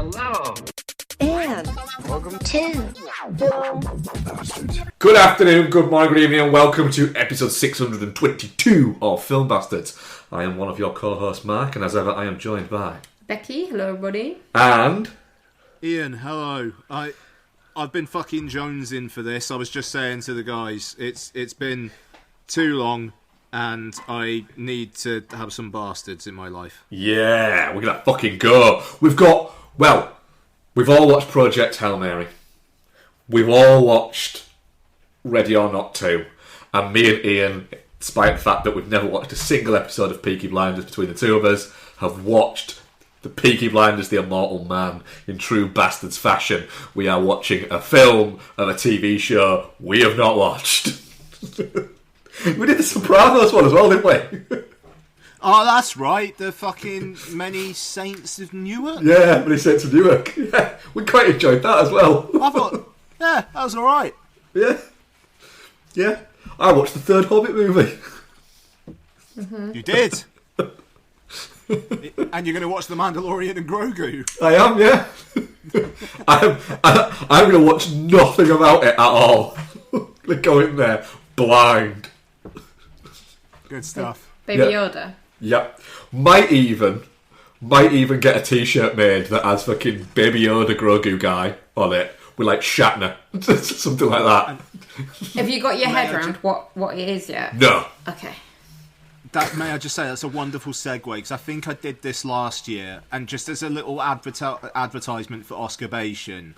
Hello. And welcome to Film Bastards. Good afternoon, good morning, good evening, and welcome to episode 622 of Film Bastards. I am one of your co-hosts, Mark, and as ever, I am joined by Becky. Hello, everybody. And Ian. Hello. I've been fucking jonesing for this. I was just saying to the guys, it's been too long, and I need to have some bastards in my life. yeah, we're gonna fucking go. We've all watched Project Hail Mary. We've all watched Ready or Not 2. And me and Ian, despite the fact that we've never watched a single episode of Peaky Blinders between the two of us, have watched the Peaky Blinders, the Immortal Man, in true Bastards fashion. We are watching a film of a TV show we have not watched. We did the Sopranos one as well, didn't we? Oh, that's right. The fucking Many Saints of Newark. Yeah, Many Saints of Newark. Yeah, we quite enjoyed that as well. I thought, yeah, that was all right. Yeah. I watched the third Hobbit movie. Mm-hmm. You did. And you're going to watch The Mandalorian and Grogu. I am, yeah. I'm going to watch nothing about it at all. They go in there blind. Good stuff. Baby Yeah. Yoda. Yep. Might even get a t-shirt made that has fucking Baby Yoda Grogu guy on it with like Shatner. Something like that. Have you got your head around what it is yet? No. Okay. May I just say, that's a wonderful segue, because I think I did this last year, and just as a little advertisement for Oscarbation,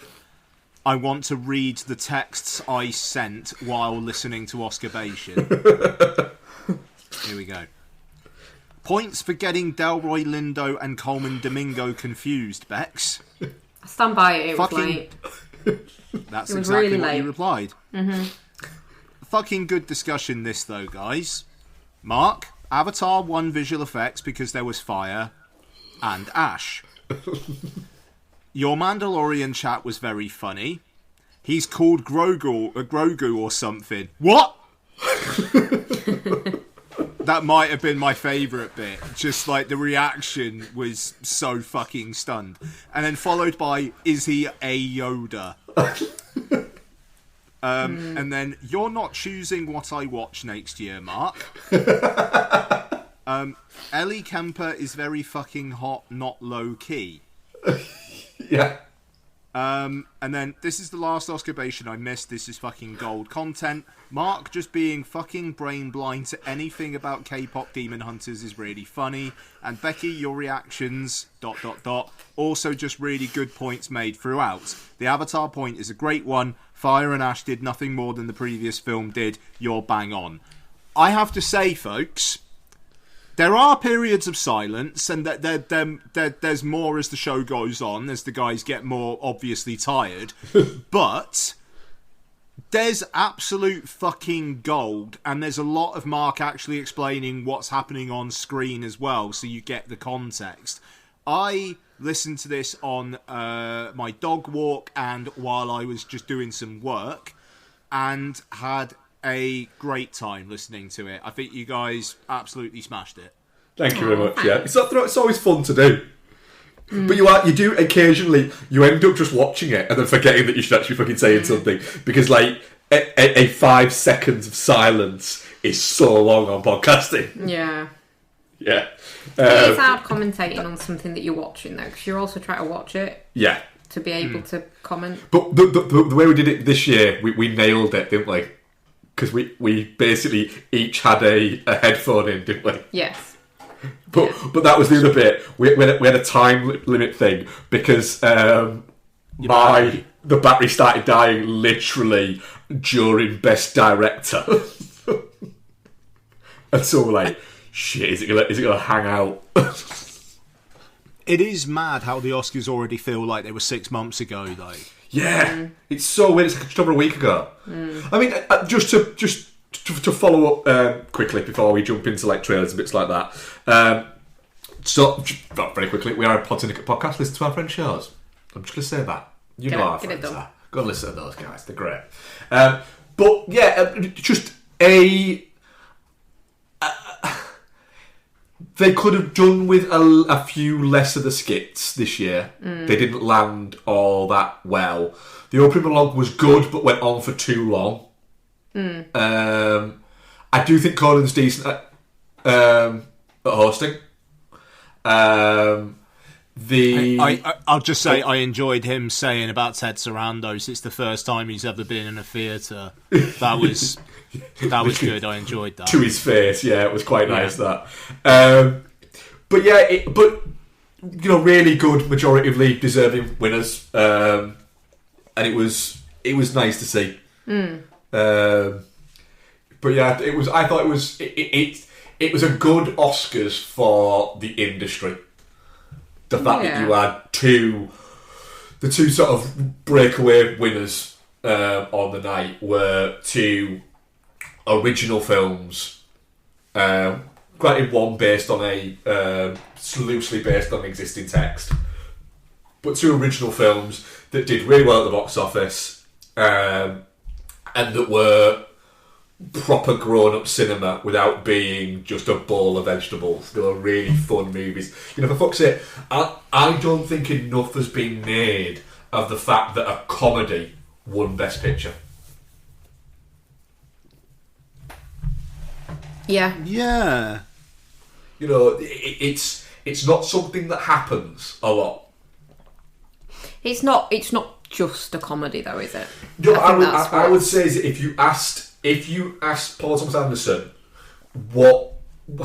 I want to read the texts I sent while listening to Oscarbation. Here we go. Points for getting Delroy Lindo and Coleman Domingo confused, Bex. I stand by it. It was Fucking- late. That's It was exactly really what late. you replied. Mm-hmm. Fucking good discussion this, though, guys. Mark, Avatar won visual effects because there was fire and ash. Your Mandalorian chat was very funny. He's called Grogu or something. What? That might have been my favourite bit. Just like the reaction was so fucking stunned. And then followed by, is he a Yoda? And then, you're not choosing what I watch next year, Mark. Ellie Kemper is very fucking hot, not low key. Yeah. And then, this is the last Oscarbation I missed. This is fucking gold content. Mark just being fucking brain blind to anything about K-pop Demon Hunters is really funny. And Becky, your reactions, ... Also just really good points made throughout. The Avatar point is a great one. Fire and Ash did nothing more than the previous film did. You're bang on. I have to say, folks, there are periods of silence, and there's more as the show goes on, as the guys get more obviously tired. But there's absolute fucking gold, and there's a lot of Mark actually explaining what's happening on screen as well, so you get the context. I listened to this on my dog walk and while I was just doing some work, and had a great time listening to it. I think you guys absolutely smashed it. Thank you very much. Yeah, it's always fun to do. But you do occasionally, you end up just watching it and then forgetting that you should actually fucking saying something, because like a 5 seconds of silence is so long on podcasting. Yeah. Yeah. It is hard commentating on something that you're watching, though, because you're also trying to watch it Yeah. to be able to comment. But the way we did it this year, we nailed it, didn't we? Because we basically each had a headphone in, didn't we? Yes. But that was the other bit. We had a time limit thing because the battery started dying literally during Best Director, and so we're like, shit, is it gonna hang out? It is mad how the Oscars already feel like they were 6 months ago, though. Yeah, it's so weird. It's like just over a week ago. I mean, just to follow up quickly before we jump into like trailers and bits like that. So, very quickly, we are a Pod Syndicate podcast. Listen to our friends' shows. I'm just going to say that. You know our friends are. Go and listen to those guys. They're great. But yeah, just They could have done with a few less of the skits this year. They didn't land all that well. The opening monologue was good, but went on for too long. I do think Conan's decent at hosting. I'll just say I enjoyed him saying about Ted Sarandos. It's the first time he's ever been in a theatre. That was good. I enjoyed that. To his face, yeah, it was quite nice that. But really good, majority deserving winners, and it was nice to see. But yeah, it was. I thought it was. It was a good Oscars for the industry. The fact that you had the two sort of breakaway winners on the night were two original films. Granted, one based on loosely based on existing text, but two original films that did really well at the box office, and that were proper grown-up cinema without being just a bowl of vegetables. They were really fun movies. For fuck's sake, I don't think enough has been made of the fact that a comedy won Best Picture. Yeah. Yeah. It's not something that happens a lot. It's not just a comedy, though, is it? No, I would say that if you asked Paul Thomas Anderson,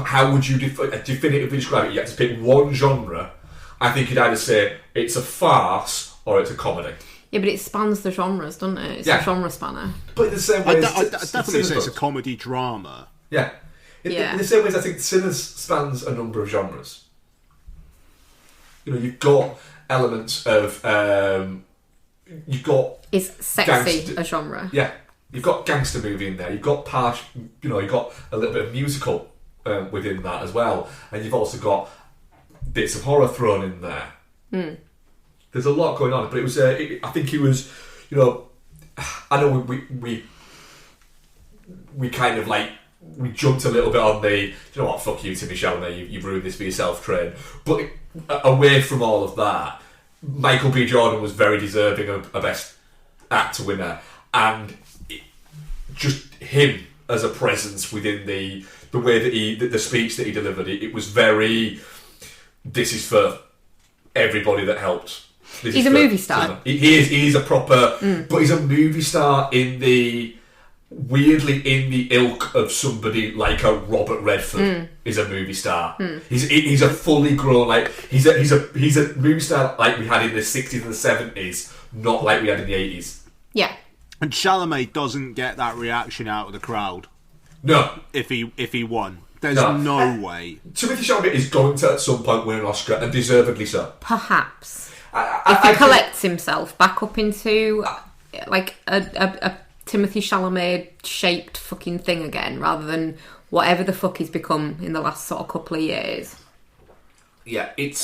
how would you definitively describe it? You have to pick one genre. I think he'd either say it's a farce or it's a comedy. Yeah, but it spans the genres, doesn't it? It's a genre spanner. But in the same way, I definitely say it's a comedy drama. Yeah. In the same way as I think Sinners spans a number of genres. You've got elements of you've got. Is sexy a genre? Yeah. You've got gangster movie in there. You've got you've got a little bit of musical within that as well, and you've also got bits of horror thrown in there. There's a lot going on, but it was. I think it was. I know we kind of we jumped a little bit on the. Fuck you, Timmy Chalamet. You've ruined this for yourself, train. But away from all of that, Michael B. Jordan was very deserving of a Best Actor winner, and just him as a presence within the way that the speech that he delivered, it was very. This is for everybody that helped. He's a movie star. He is a proper, but he's a movie star weirdly in the ilk of somebody like a Robert Redford is a movie star. He's a fully grown he's a movie star like we had in the 60s and the 70s, not like we had in the 80s. Yeah. And Chalamet doesn't get that reaction out of the crowd. No. If he won. There's no way. Timothy Chalamet is going to at some point win an Oscar, and deservedly so. Perhaps. If he collects himself back up into a Timothy Chalamet shaped fucking thing again, rather than whatever the fuck he's become in the last sort of couple of years. Yeah, it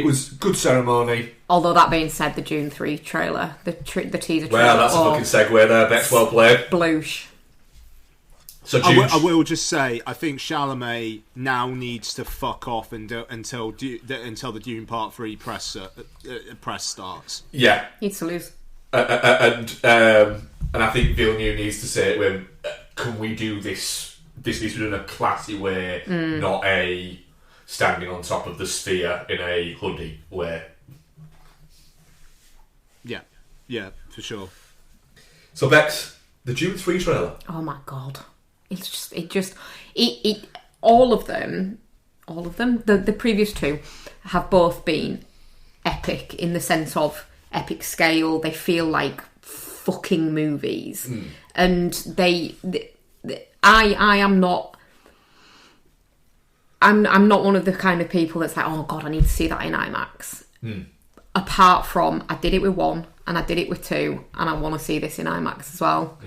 was good ceremony. Although that being said, the June 3 trailer, the teaser trailer. Well, that's a fucking segue there. That's well played. Bloosh. So I will just say, I think Chalamet now needs to fuck off until the Dune Part 3 press starts. Yeah. Needs to lose. And I think Villeneuve needs to say it when can we do this? This needs to be done in a classy way, not a standing on top of the sphere in a hoodie way. Yeah, for sure. So Bex, the June 3 trailer. Oh my god. All of them, the previous two have both been epic in the sense of epic scale. They feel like fucking movies, and I am not. I'm not one of the kind of people that's like, oh god, I need to see that in IMAX. Apart from, I did it with 1 and I did it with 2, and I want to see this in IMAX as well.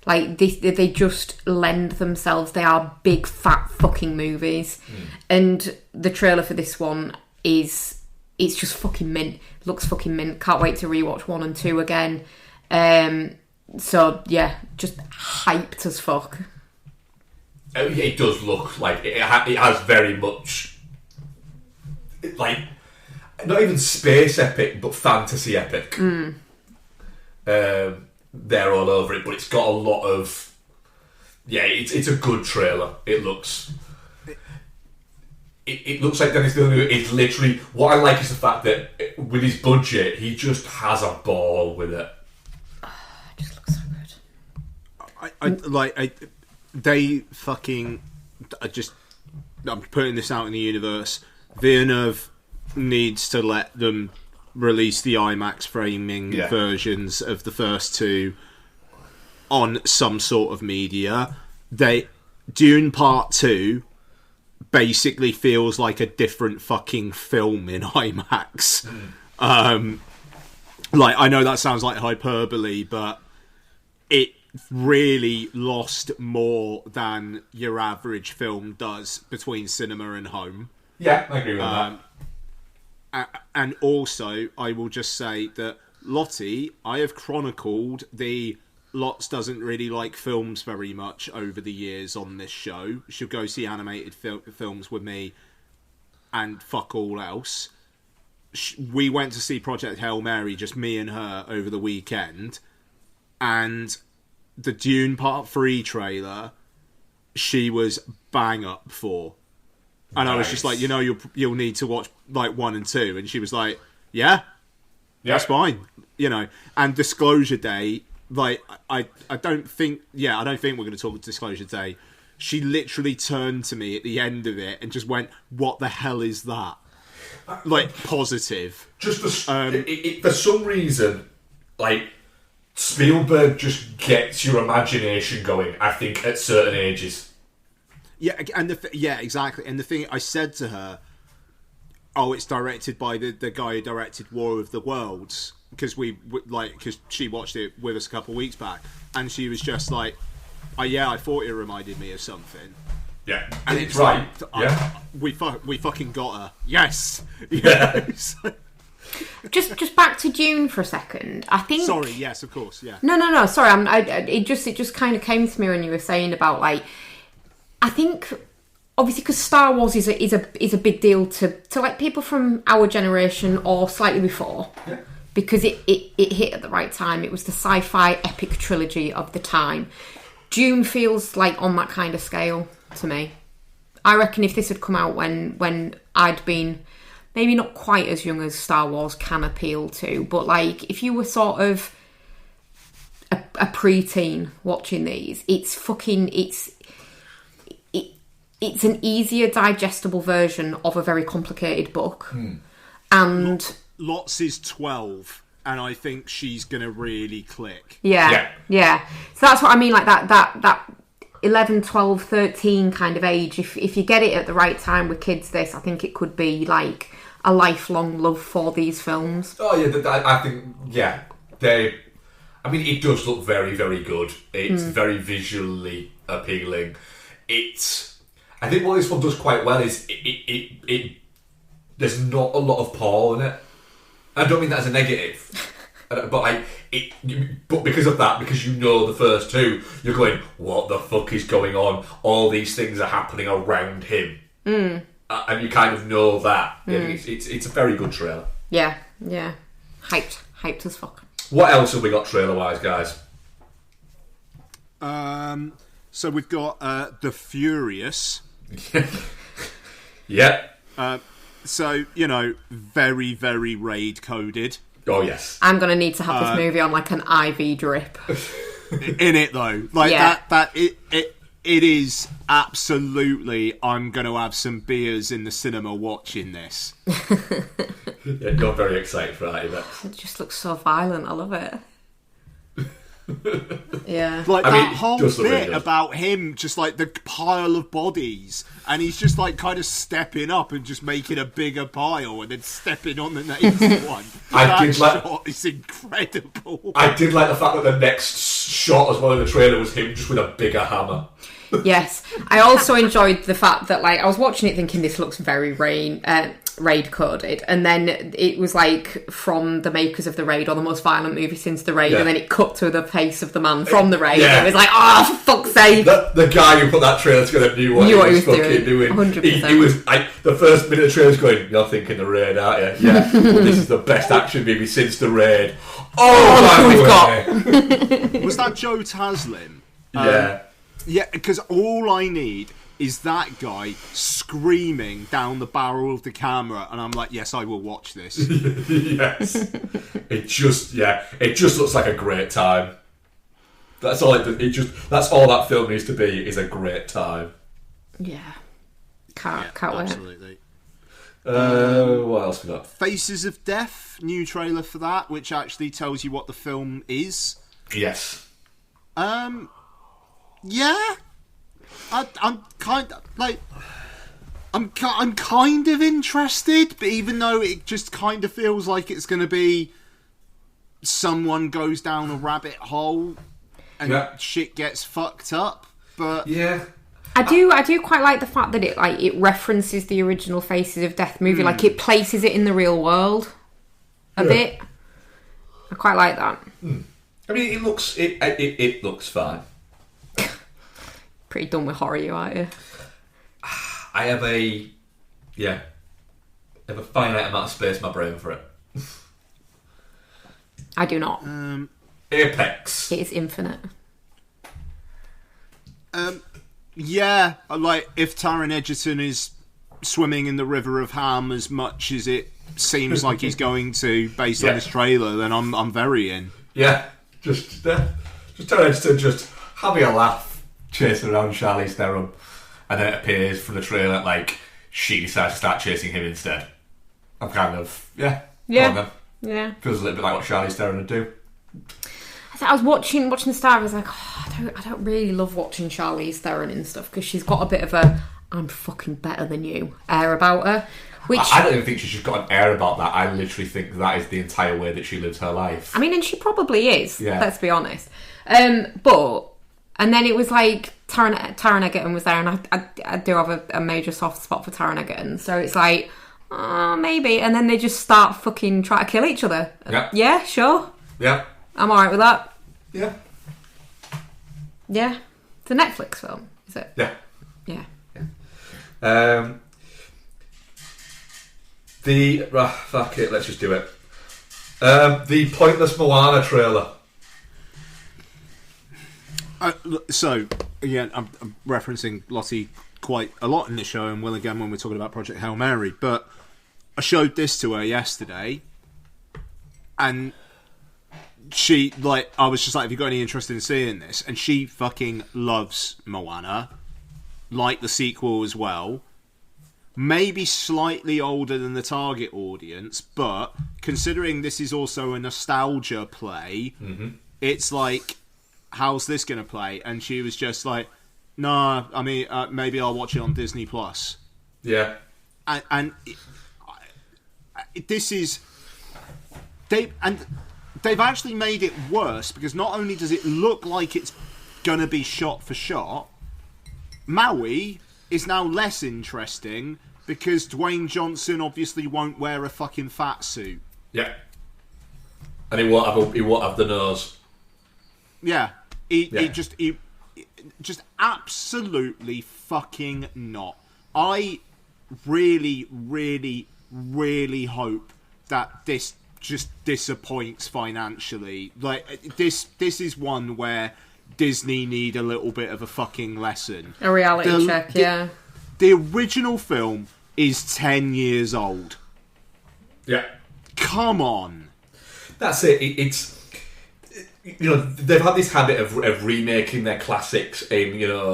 Like they just lend themselves. They are big fat fucking movies, and the trailer for this one it's just fucking mint. Looks fucking mint. Can't wait to rewatch 1 and 2 again. So yeah, just hyped as fuck. It does look like it has very much, like, not even space epic, but fantasy epic. They're all over it, but it's got a lot of... Yeah, it's a good trailer. It looks like Dennis Villeneuve is literally... What I like is the fact that with his budget, he just has a ball with it. It just looks so good. I'm putting this out in the universe. Villeneuve needs to let them release the IMAX framing versions of the first two on some sort of media. Dune Part 2 basically feels like a different fucking film in IMAX. Like, I know that sounds like hyperbole, but it really lost more than your average film does between cinema and home. Yeah, I agree with that. And also, I will just say that Lottie, I have chronicled the Lots doesn't really like films very much over the years on this show. She'll go see animated films with me and fuck all else. We went to see Project Hail Mary, just me and her, over the weekend. And the Dune Part 3 trailer, she was bang up for. And I was just like, you'll need to watch like 1 and 2, and she was like, yeah, that's fine, And Disclosure Day, like I don't think we're going to talk Disclosure Day. She literally turned to me at the end of it and just went, "What the hell is that?" Like positive. Just for some reason, like Spielberg just gets your imagination going. I think at certain ages. Yeah, and exactly. And the thing I said to her, it's directed by the guy who directed War of the Worlds, because she watched it with us a couple of weeks back, and she was just like, I thought it reminded me of something. Yeah, and it's right. We fucking got her. Yes. Yeah. Just back to Dune for a second. I think. Sorry. Yes, of course. Yeah. No. Sorry. It just kind of came to me when you were saying about like. I think, obviously, because Star Wars is a big deal to like people from our generation or slightly before, because it hit at the right time. It was the sci-fi epic trilogy of the time. Dune feels like on that kind of scale to me. I reckon if this had come out when I'd been maybe not quite as young as Star Wars can appeal to, but like if you were sort of a pre-teen watching these, it's an easier digestible version of a very complicated book. And Lots is 12, and I think she's going to really click. Yeah. So that's what I mean, like that 11, 12, 13 kind of age. If you get it at the right time with kids, I think it could be like a lifelong love for these films. Oh yeah, I think it does look very, very good. It's very visually appealing. I think what this one does quite well is it there's not a lot of Paul in it. I don't mean that as a negative, but because of that, because the first two, you're going, what the fuck is going on? All these things are happening around him, and you kind of know that. It's a very good trailer. Yeah, hyped as fuck. What else have we got trailer wise, guys? So we've got The Furious. Yeah. So, very, very raid coded. Oh, yes. I'm going to need to have this movie on like an IV drip. In it, though. Like, it is absolutely, I'm going to have some beers in the cinema watching this. Yeah, you're very excited for that, Yvette. It just looks so violent. I love it. Yeah, like that whole bit about him, just like the pile of bodies, and he's just like kind of stepping up and just making a bigger pile, and then stepping on the next one. Shot is incredible. I did like the fact that the next shot as well in the trailer was him just with a bigger hammer. Yes, I also enjoyed the fact that like I was watching it thinking this looks very Raid coded, and then it was like from the makers of the Raid, or the most violent movie since the Raid, and then it cut to the face of the man from the Raid. And it was like, oh, for fuck's sake! The guy who put that trailer together knew what he was fucking doing. 100%. He was like, the first minute of the trailer was going, "You're thinking the Raid, aren't you? Yeah, well, this is the best action movie since the Raid." Was that Joe Taslim? Yeah. Yeah, because all I need is that guy screaming down the barrel of the camera, and I'm like, yes, I will watch this. Yes. It just looks like a great time. That's all that's all that film needs to be, is a great time. Yeah. Can't wait. Absolutely. What else we got? Faces of Death, new trailer for that, which actually tells you what the film is. Yes. Yeah. I'm kind of like, I'm kind of interested, but even though it just kind of feels like it's going to be someone goes down a rabbit hole and shit gets fucked up, but yeah. I do quite like the fact that it references the original Faces of Death movie, like it places it in the real world a bit. I quite like that. I mean, it looks fine. Pretty done with horror, you aren't you? I have a finite amount of space in my brain for it. I do not. Apex. It is infinite. Yeah, like if Taron Egerton is swimming in the River of Ham as much as it seems like he's going to, based on this trailer, then I'm very in. Yeah, just Taron Egerton just having a laugh, chasing around Charlize Theron, and then it appears from the trailer like she decides to start chasing him instead. I'm kind of yeah. Feels a little bit like what Charlize Theron would do. I was watching the start. I was like, I don't really love watching Charlize Theron and stuff, because she's got a bit of a "I'm fucking better than you" air about her. Which I don't even think she's just got an air about that. I literally think that is the entire way that she lives her life. I mean, and she probably is. Yeah. Let's be honest. And then it was like Taron Egerton was there, and I do have a major soft spot for Taron Egerton. So it's like, maybe. And then they just start fucking trying to kill each other. Yeah. Yeah, sure. Yeah. I'm alright with that. Yeah. Yeah. It's a Netflix film, is it? Yeah. Yeah. Fuck it, let's just do it. The pointless Moana trailer. So, again, I'm referencing Lottie quite a lot in the show, and will again when we're talking about Project Hail Mary, but I showed this to her yesterday, and she, like, I was just like, have you got any interest in seeing this? And she fucking loves Moana, like the sequel as well. Maybe slightly older than the target audience, but considering this is also a nostalgia play, it's like, how's this going to play? And she was just like, nah, I mean, maybe I'll watch it on Disney Plus. Yeah. And this is... They've actually made it worse, because not only does it look like it's going to be shot for shot, Maui is now less interesting because Dwayne Johnson obviously won't wear a fucking fat suit. Yeah. And he won't have the nose. Yeah. He just absolutely fucking not. I really, really, really hope that this just disappoints financially. Like, this is one where Disney need a little bit of a fucking lesson. A reality check, yeah. The original film is 10 years old. Yeah. Come on. That's it. It's, you know, they've had this habit of remaking their classics in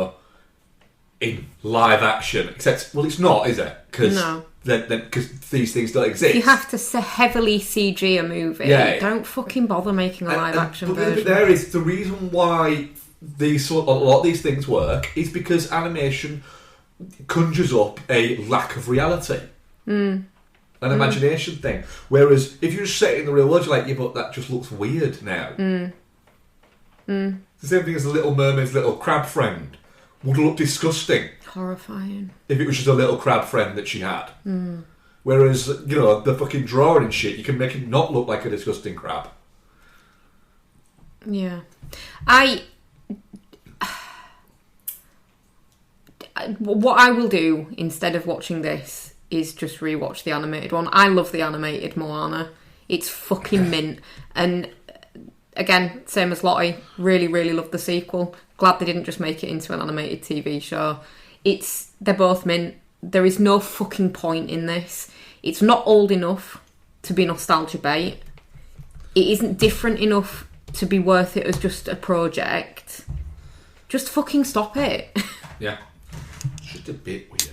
live action. Except, well, it's not, is it? No. Because these things don't exist. You have to heavily CG a movie. Yeah. Don't fucking bother making a live action version. But there is the reason why a lot of these things work is because animation conjures up a lack of reality. An imagination thing. Whereas if you just set it in the real world, you're like, yeah, but that just looks weird now. It's the same thing as the Little Mermaid's little crab friend. Would look disgusting. Horrifying. If it was just a little crab friend that she had. Whereas, the fucking drawing and shit, you can make it not look like a disgusting crab. Yeah. What I will do instead of watching this is just rewatch the animated one. I love the animated Moana. It's fucking mint. And again, same as Lottie, really, really love the sequel. Glad they didn't just make it into an animated TV show. They're both mint. There is no fucking point in this. It's not old enough to be nostalgia bait. It isn't different enough to be worth it as just a project. Just fucking stop it. Yeah. It's just a bit weird.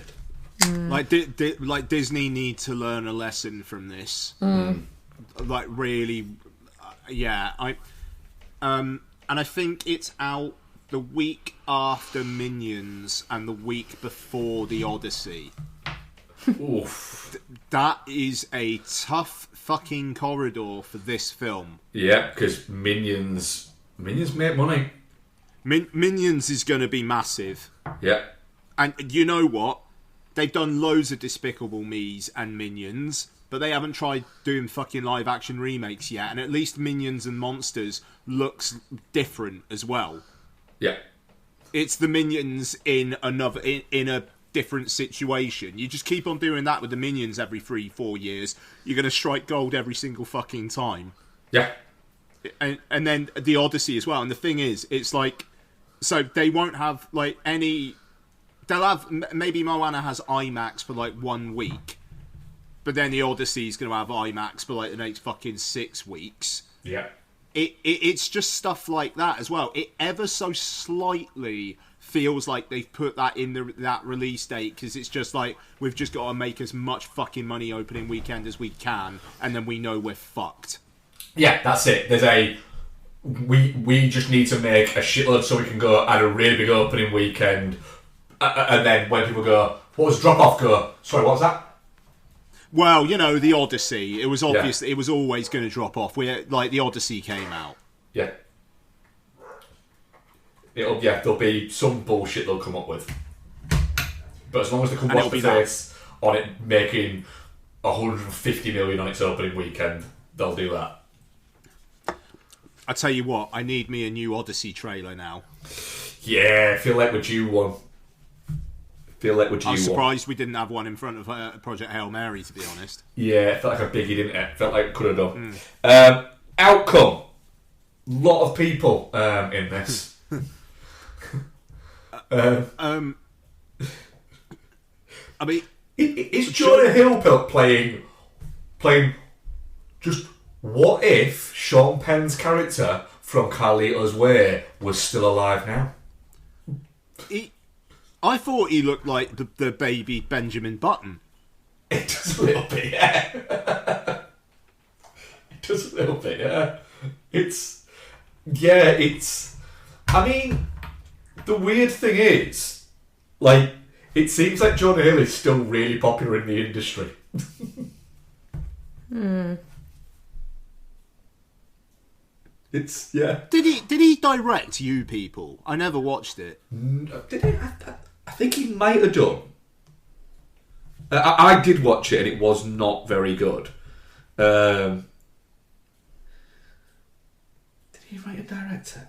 Like Disney need to learn a lesson from this. Like really, yeah. And I think it's out the week after Minions and the week before the Odyssey. Oof. That is a tough fucking corridor for this film. Yeah, because Minions make money. Minions is going to be massive. Yeah. And you know what? They've done loads of Despicable Me's and Minions, but they haven't tried doing fucking live action remakes yet. And at least Minions and Monsters looks different as well. Yeah. It's the Minions in a different situation. You just keep on doing that with the Minions every 3-4 years. You're going to strike gold every single fucking time. Yeah. And then the Odyssey as well. And the thing is, it's like, so they won't have like any. They'll have maybe Moana has IMAX for like 1 week, but then the Odyssey's going to have IMAX for like the next fucking 6 weeks. Yeah. It's just stuff like that as well. It ever so slightly feels like they've put that in that release date because it's just like we've just got to make as much fucking money opening weekend as we can, and then we know we're fucked. Yeah, that's it. There's we just need to make a shitload so we can go at a really big opening weekend, and then when people go, what was drop off? Go, sorry, what was that? Well, the Odyssey. It was obvious that it was always going to drop off. The Odyssey came out. Yeah. There'll be some bullshit they'll come up with. But as long as they can wash the face on it making 150 million on its opening weekend, they'll do that. I tell you what, I need me a new Odyssey trailer now. Yeah, I feel like we're due one. I was surprised we didn't have one in front of Project Hail Mary, to be honest. Yeah, it felt like a biggie, didn't it? Felt like it could have done. Outcome. Lot of people in this. I mean, is Jonah Hill playing just what if Sean Penn's character from Carlito's Way was still alive now? I thought he looked like the baby Benjamin Button. It does a little bit, yeah. It does a little bit, yeah. I mean, the weird thing is, like, it seems like Jonah Hill is still really popular in the industry. It's, yeah. Did he direct You People? I never watched it. Did he? I think he might have done. I did watch it and it was not very good. Did he write and direct it?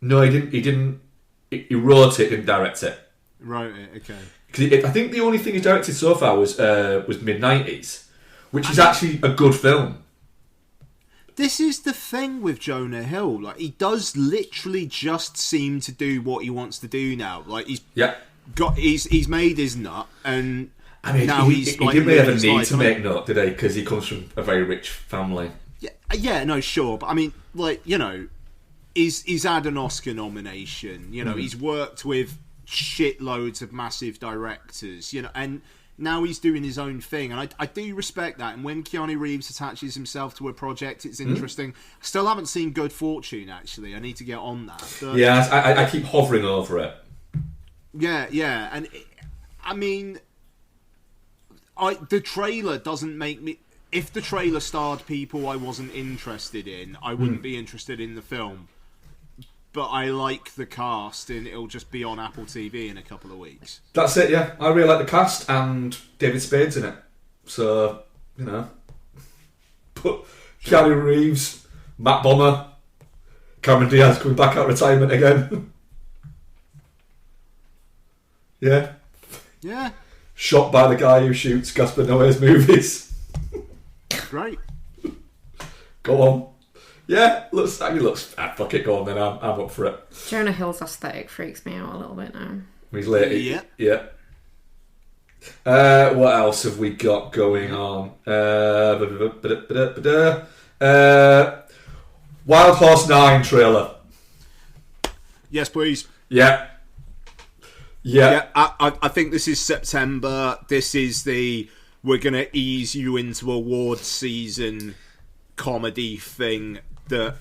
No, he didn't. He wrote it and direct it. Wrote it, okay. Because I think the only thing he's directed so far was mid-90s, which is actually a good film. This is the thing with Jonah Hill. Like, he does literally just seem to do what he wants to do now. Like, he's made his nut, and I mean, now he like, didn't really ever need to make nut, did he? Because he comes from a very rich family. Yeah, no, sure, but I mean, like, he's had an Oscar nomination. He's worked with shitloads of massive directors. And now he's doing his own thing, and I do respect that. And when Keanu Reeves attaches himself to a project, it's interesting. Still haven't seen Good Fortune, actually. I need to get on that. But, yeah, I keep hovering over it. Yeah, and I mean, the trailer doesn't make me. If the trailer starred people I wasn't interested in, I wouldn't be interested in the film. But I like the cast, and it'll just be on Apple TV in a couple of weeks. That's it, yeah. I really like the cast, and David Spade's in it. So, you know. But Keanu Reeves, Matt Bomber, Cameron Diaz coming back out of retirement again. Yeah. Yeah. Shot by the guy who shoots Gaspar Noé's movies. Great. Go on. Yeah, fuck it, go on then, I'm up for it. Jonah Hill's aesthetic freaks me out a little bit now. He's late. Yeah. What else have we got going on? Wild Horse 9 trailer. Yes, please. Yeah. I think this is September. This is we're going to ease you into award season comedy thing that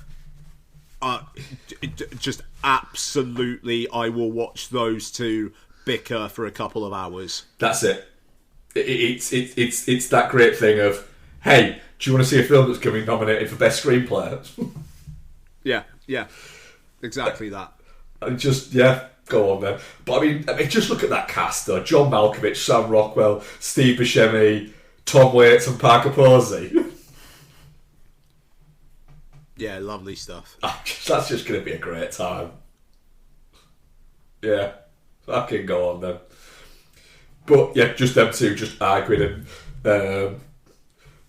just absolutely I will watch those two bicker for a couple of hours. That's it. It's that great thing of, hey, do you want to see a film that's coming nominated for best screenplay? Yeah, exactly that. Go on then. But I mean, just look at that cast though: John Malkovich, Sam Rockwell, Steve Buscemi, Tom Waits, and Parker Posey. Yeah, lovely stuff. That's just going to be a great time. Yeah, fucking go on then. But yeah, just them two just arguing, and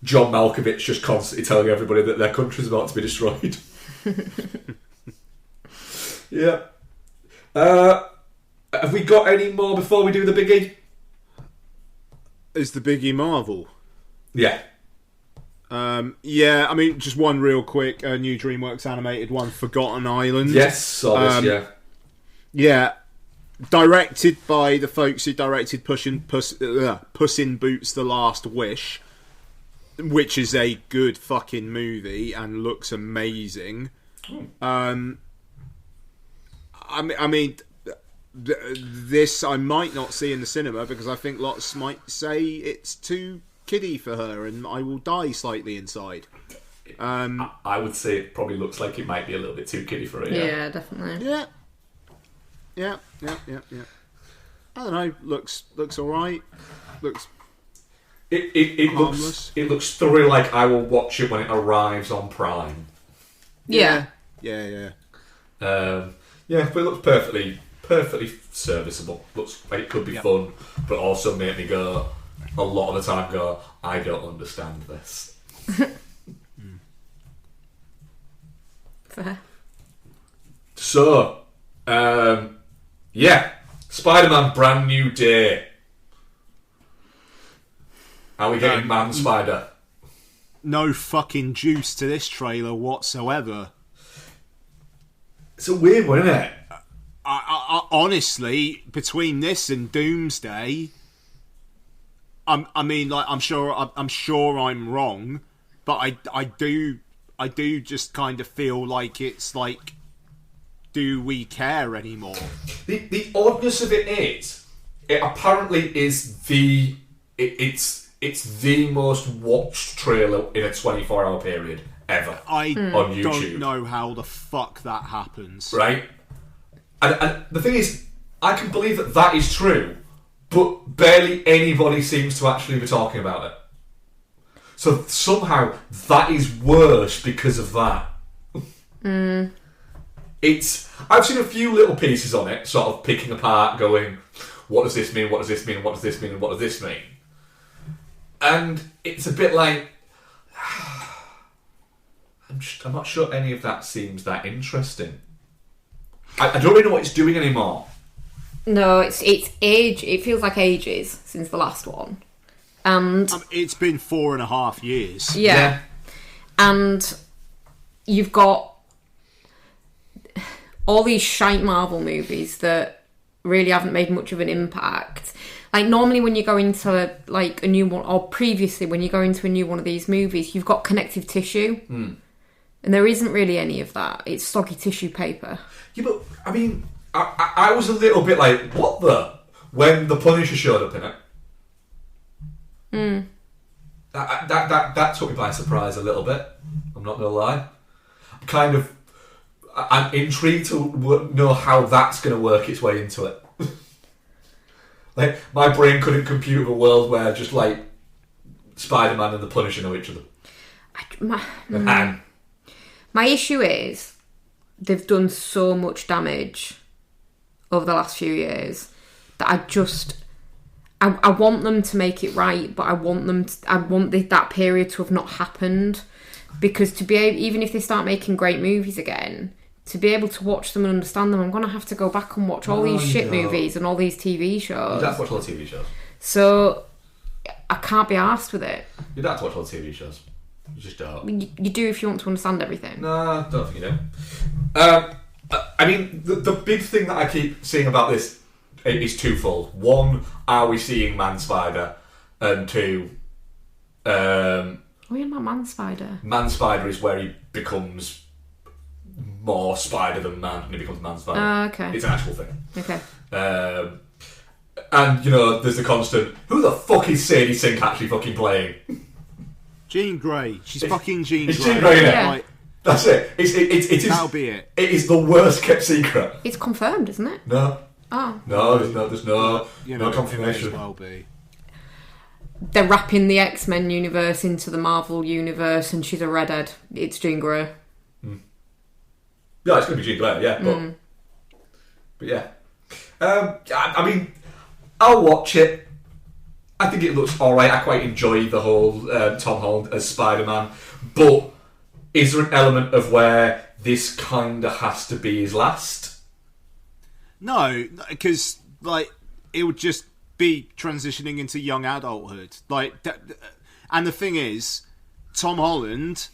John Malkovich just constantly telling everybody that their country's about to be destroyed. Yeah. Have we got any more before we do the biggie? Is the biggie Marvel? Yeah. Yeah, I mean, just one real quick, new DreamWorks animated one, Forgotten Island. Yes, saw this, yeah. Yeah, directed by the folks who directed Puss in Boots: The Last Wish, which is a good fucking movie and looks amazing. I mean, this I might not see in the cinema because I think lots might say it's too kiddie for her, and I will die slightly inside. I would say it probably looks like it might be a little bit too kiddie for her. Yeah, definitely. Yeah. I don't know. Looks alright. It looks thoroughly like I will watch it when it arrives on Prime. Yeah. Yeah. Yeah, but it looks perfectly serviceable. Looks like it could be fun, but also make me go a lot of the time. I don't understand this. Fair. So, Spider-Man Brand New Day. Are we getting Man Spider? No fucking juice to this trailer whatsoever. It's a weird one, isn't it? I honestly, between this and Doomsday, I'm sure I'm wrong, but I do just kind of feel like it's like, do we care anymore? The oddness of it is, it apparently is it's the most watched trailer in a 24-hour period ever on YouTube. Don't know how the fuck that happens. Right? And the thing is, I can believe that is true, but barely anybody seems to actually be talking about it. So somehow that is worse because of that. I've seen a few little pieces on it, sort of picking apart, going, what does this mean, what does this mean, what does this mean, and what does this mean? And it's a bit like, I'm not sure any of that seems that interesting. I don't really know what it's doing anymore. No, it's age. It feels like ages since the last one, and it's been 4.5 years. Yeah, and you've got all these shite Marvel movies that really haven't made much of an impact. Like, normally when you go into like a new one, or previously when you go into a new one of these movies, you've got connective tissue, and there isn't really any of that. It's soggy tissue paper. Yeah, but I mean, I was a little bit like, what the? When the Punisher showed up in it. That took me by surprise a little bit. I'm not gonna lie. I'm intrigued to know how that's going to work its way into it. Like, my brain couldn't compute a world where just like Spider-Man and the Punisher know each other. My issue is they've done so much damage over the last few years that I want them to make it right, but I want that period to have not happened, because even if they start making great movies again, to be able to watch them and understand them, I'm going to have to go back and watch all these shit movies and all these TV shows. You don't have to watch all the TV shows. So I can't be arsed with it. You don't have to watch all the TV shows. You just don't. You do if you want to understand everything. No, I don't think you do. I mean, the big thing that I keep seeing about this is twofold. One, are we seeing Man-Spider? And two... what are you about Man-Spider? Man-Spider is where he becomes more spider than man, and he becomes Man-Spider. Okay. It's an actual thing. Okay. And, there's the constant, who the fuck is Sadie Sink actually fucking playing? Jean Grey. She's fucking Jean Grey. It's Jean Grey, innit? Yeah. Like, that's it. It is. That'll be it. It is the worst kept secret. It's confirmed, isn't it? No. Oh. No, there's no confirmation. It may as well be. They're wrapping the X-Men universe into the Marvel universe, and she's a redhead. It's Jean Grey. Yeah, it's going to be Jean Grey, yeah. But yeah. I mean, I'll watch it. I think it looks alright. I quite enjoy the whole Tom Holland as Spider-Man. But is there an element of where this kind of has to be his last? No, because, it would just be transitioning into young adulthood. And the thing is, Tom Holland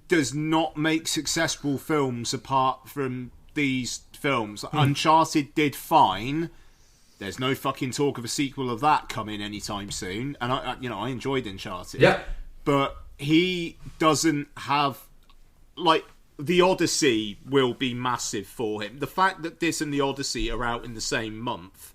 does not make successful films apart from these films. Uncharted did fine. There's no fucking talk of a sequel of that coming anytime soon. And I enjoyed Uncharted. Yeah. But he doesn't have, the Odyssey will be massive for him. The fact that this and the Odyssey are out in the same month,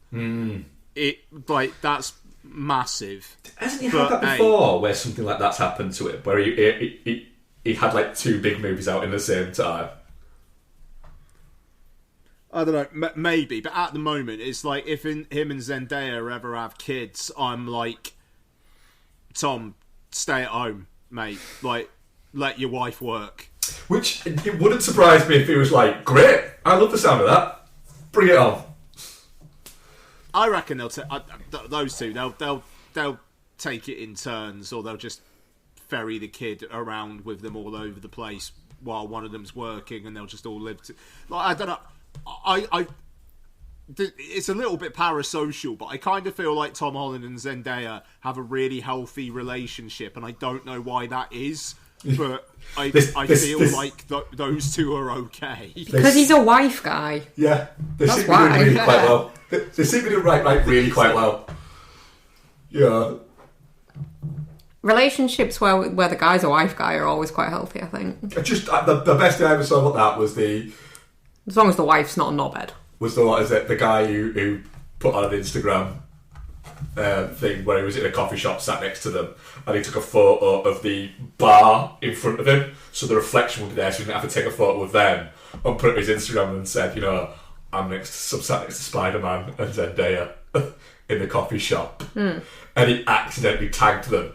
that's massive. Hasn't he had that before, where something like that's happened to him, where he had two big movies out in the same time? I don't know, maybe, but at the moment, it's like if him and Zendaya ever have kids, I'm like, Tom, stay at home, mate. Let your wife work. Which, it wouldn't surprise me if he was like, great, I love the sound of that. Bring it on. I reckon those two, they'll take it in turns, or they'll just ferry the kid around with them all over the place while one of them's working, and they'll just all live I don't know. It's a little bit parasocial, but I kind of feel like Tom Holland and Zendaya have a really healthy relationship, and I don't know why that is, but I feel like those two are okay. Because he's a wife guy. Yeah, they That's seem to be doing why. really quite well. They seem to be doing right really quite well. Yeah. Relationships where the guy's a wife guy are always quite healthy, I think. Just the best thing I ever saw about that was as long as the wife's not a knobhead. The guy who put on an Instagram thing where he was in a coffee shop sat next to them, and he took a photo of the bar in front of him, so the reflection would be there, so he didn't have to take a photo of them, and put it on his Instagram and said, I'm sat next to Spider-Man and Zendaya in the coffee shop. And he accidentally tagged them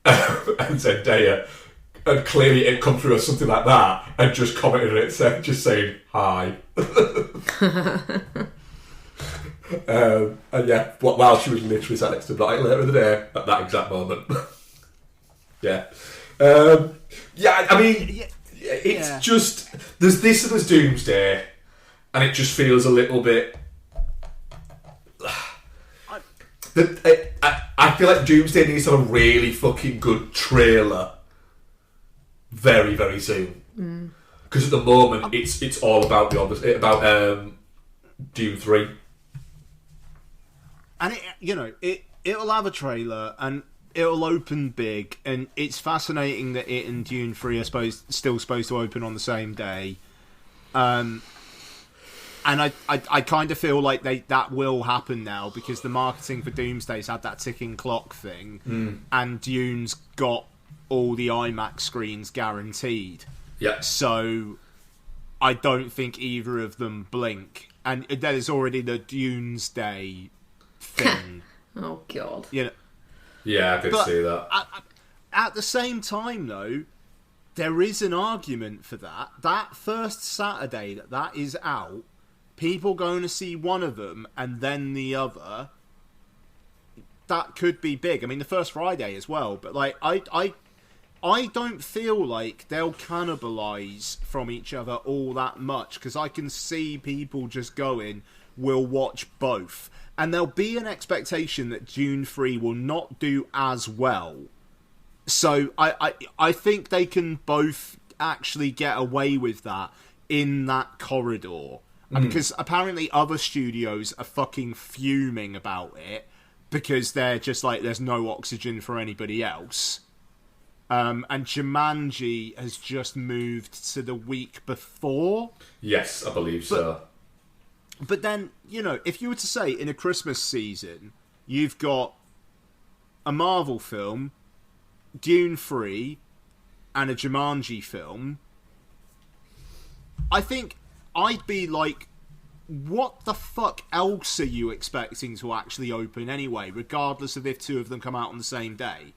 and Zendaya, and clearly it come through or something like that, and just commented on it, just saying hi. And yeah, while she was literally sat next to him, later in the day, at that exact moment. Yeah. I mean, it's just, there's this and there's Doomsday, and it just feels a little bit... I feel like Doomsday needs to have a really fucking good trailer very, very soon. Because at the moment, it's all about the opposite, about Doom 3. And it'll have a trailer, and it'll open big, and it's fascinating that it and Dune 3 are still supposed to open on the same day. And I kind of feel like that will happen now, because the marketing for Doomsday's had that ticking clock thing, and Dune's got all the IMAX screens guaranteed. Yeah. So I don't think either of them blink. And there's already the Doomsday thing. Oh, God. Yeah. Yeah, I did see that. At the same time, though, there is an argument for that. That first Saturday that is out, people going to see one of them and then the other, that could be big. I mean, the first Friday as well, but like I don't feel like they'll cannibalise from each other all that much, because I can see people just going, we'll watch both. And there'll be an expectation that Dune 3 will not do as well. So I think they can both actually get away with that in that corridor. Because apparently other studios are fucking fuming about it, because they're just like, there's no oxygen for anybody else. And Jumanji has just moved to the week before. Yes, I believe so. But then, you know, if you were to say in a Christmas season, you've got a Marvel film, Dune 3, and a Jumanji film, I think I'd be like, what the fuck else are you expecting to actually open anyway, regardless of if two of them come out on the same day?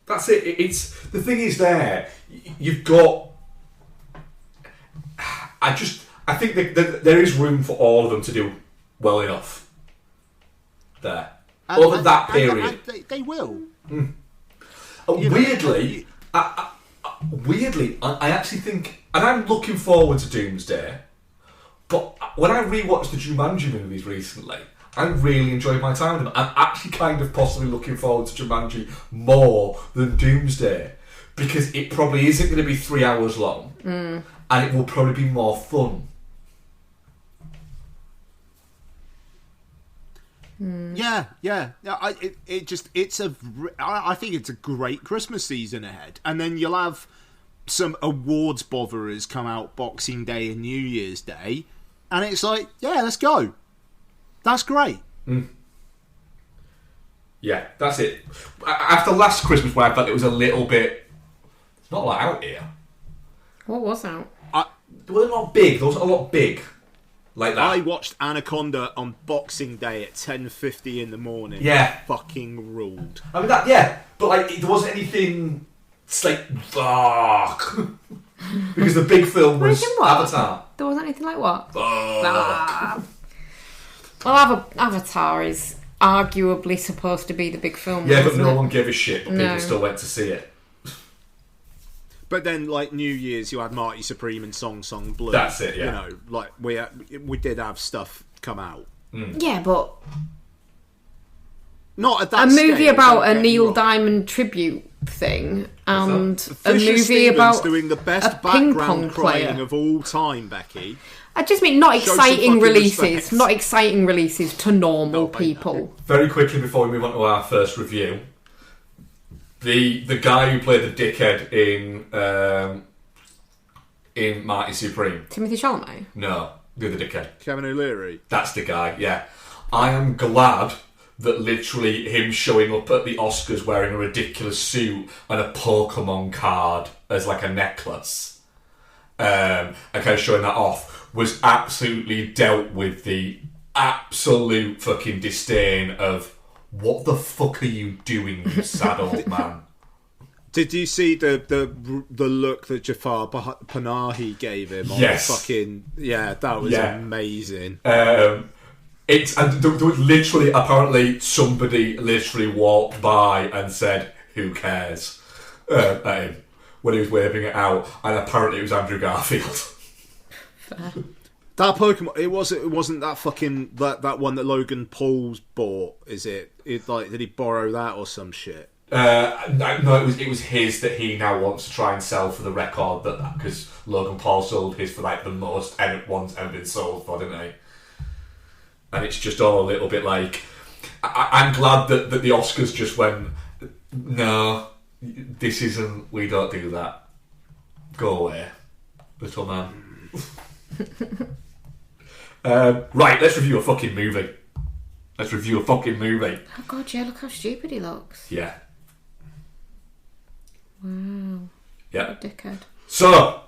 That's it. It's the thing is there. You've got. I think that there is room for all of them to do well enough. There over that period, and they will. Weirdly, I actually think, and I'm looking forward to Doomsday. But when I rewatched the Jumanji movies recently, I really enjoyed my time with them. I'm actually kind of possibly looking forward to Jumanji more than Doomsday, because it probably isn't going to be 3 hours long, and it will probably be more fun. Yeah. I think it's a great Christmas season ahead, and then you'll have some awards botherers come out Boxing Day and New Year's Day, and it's like, yeah, let's go. That's great. Yeah, that's it. After last Christmas, when I felt it was a little bit, it's not a lot out here. What was out? Well, they're not big. There wasn't a lot big like that. I watched Anaconda on Boxing Day at 10:50 in the morning. Yeah, fucking ruled. I mean that. Yeah, but like there wasn't anything. It's like fuck. Because the big film was Avatar. There wasn't anything like what? Fuck. Well, Avatar is arguably supposed to be the big film. Yeah, but no one gave a shit, but people still went to see it. But then, like, New Year's, you had Marty Supreme and Song Song Blue. That's it, yeah. You know, like, we did have stuff come out. Yeah, but... Not at that a movie scale, about a Neil Diamond tribute thing, and a movie Stevens about doing the best a ping background pong player crying of all time, Becky. I just mean not Show exciting some fucking releases, respect. not exciting releases to normal people. Very quickly before we move on to our first review, the guy who played the dickhead in Marty Supreme. Timothy Chalamet? No, the other dickhead. Kevin O'Leary. That's the guy. Yeah, I am glad that literally him showing up at the Oscars wearing a ridiculous suit and a Pokemon card as like a necklace, and kind of showing that off, was absolutely dealt with the absolute fucking disdain of, what the fuck are you doing, you sad old man? Did you see the look that Jafar Panahi gave him? Yes. That was amazing. It's and there was literally, apparently, somebody literally walked by and said, "Who cares?" at him when he was waving it out, and apparently it was Andrew Garfield. Fair. That Pokemon, it wasn't that fucking that one that Logan Paul's bought, is it? Did he borrow that or some shit? No, it was his that he now wants to try and sell for the record that because Logan Paul sold his for like the most one's ever been sold for, didn't he? And it's just all a little bit like, I'm glad that the Oscars just went, no, this isn't, we don't do that. Go away, little man. Right, let's review a fucking movie. Oh god, yeah, look how stupid he looks. Yeah. Wow. Yeah. What a dickhead. So,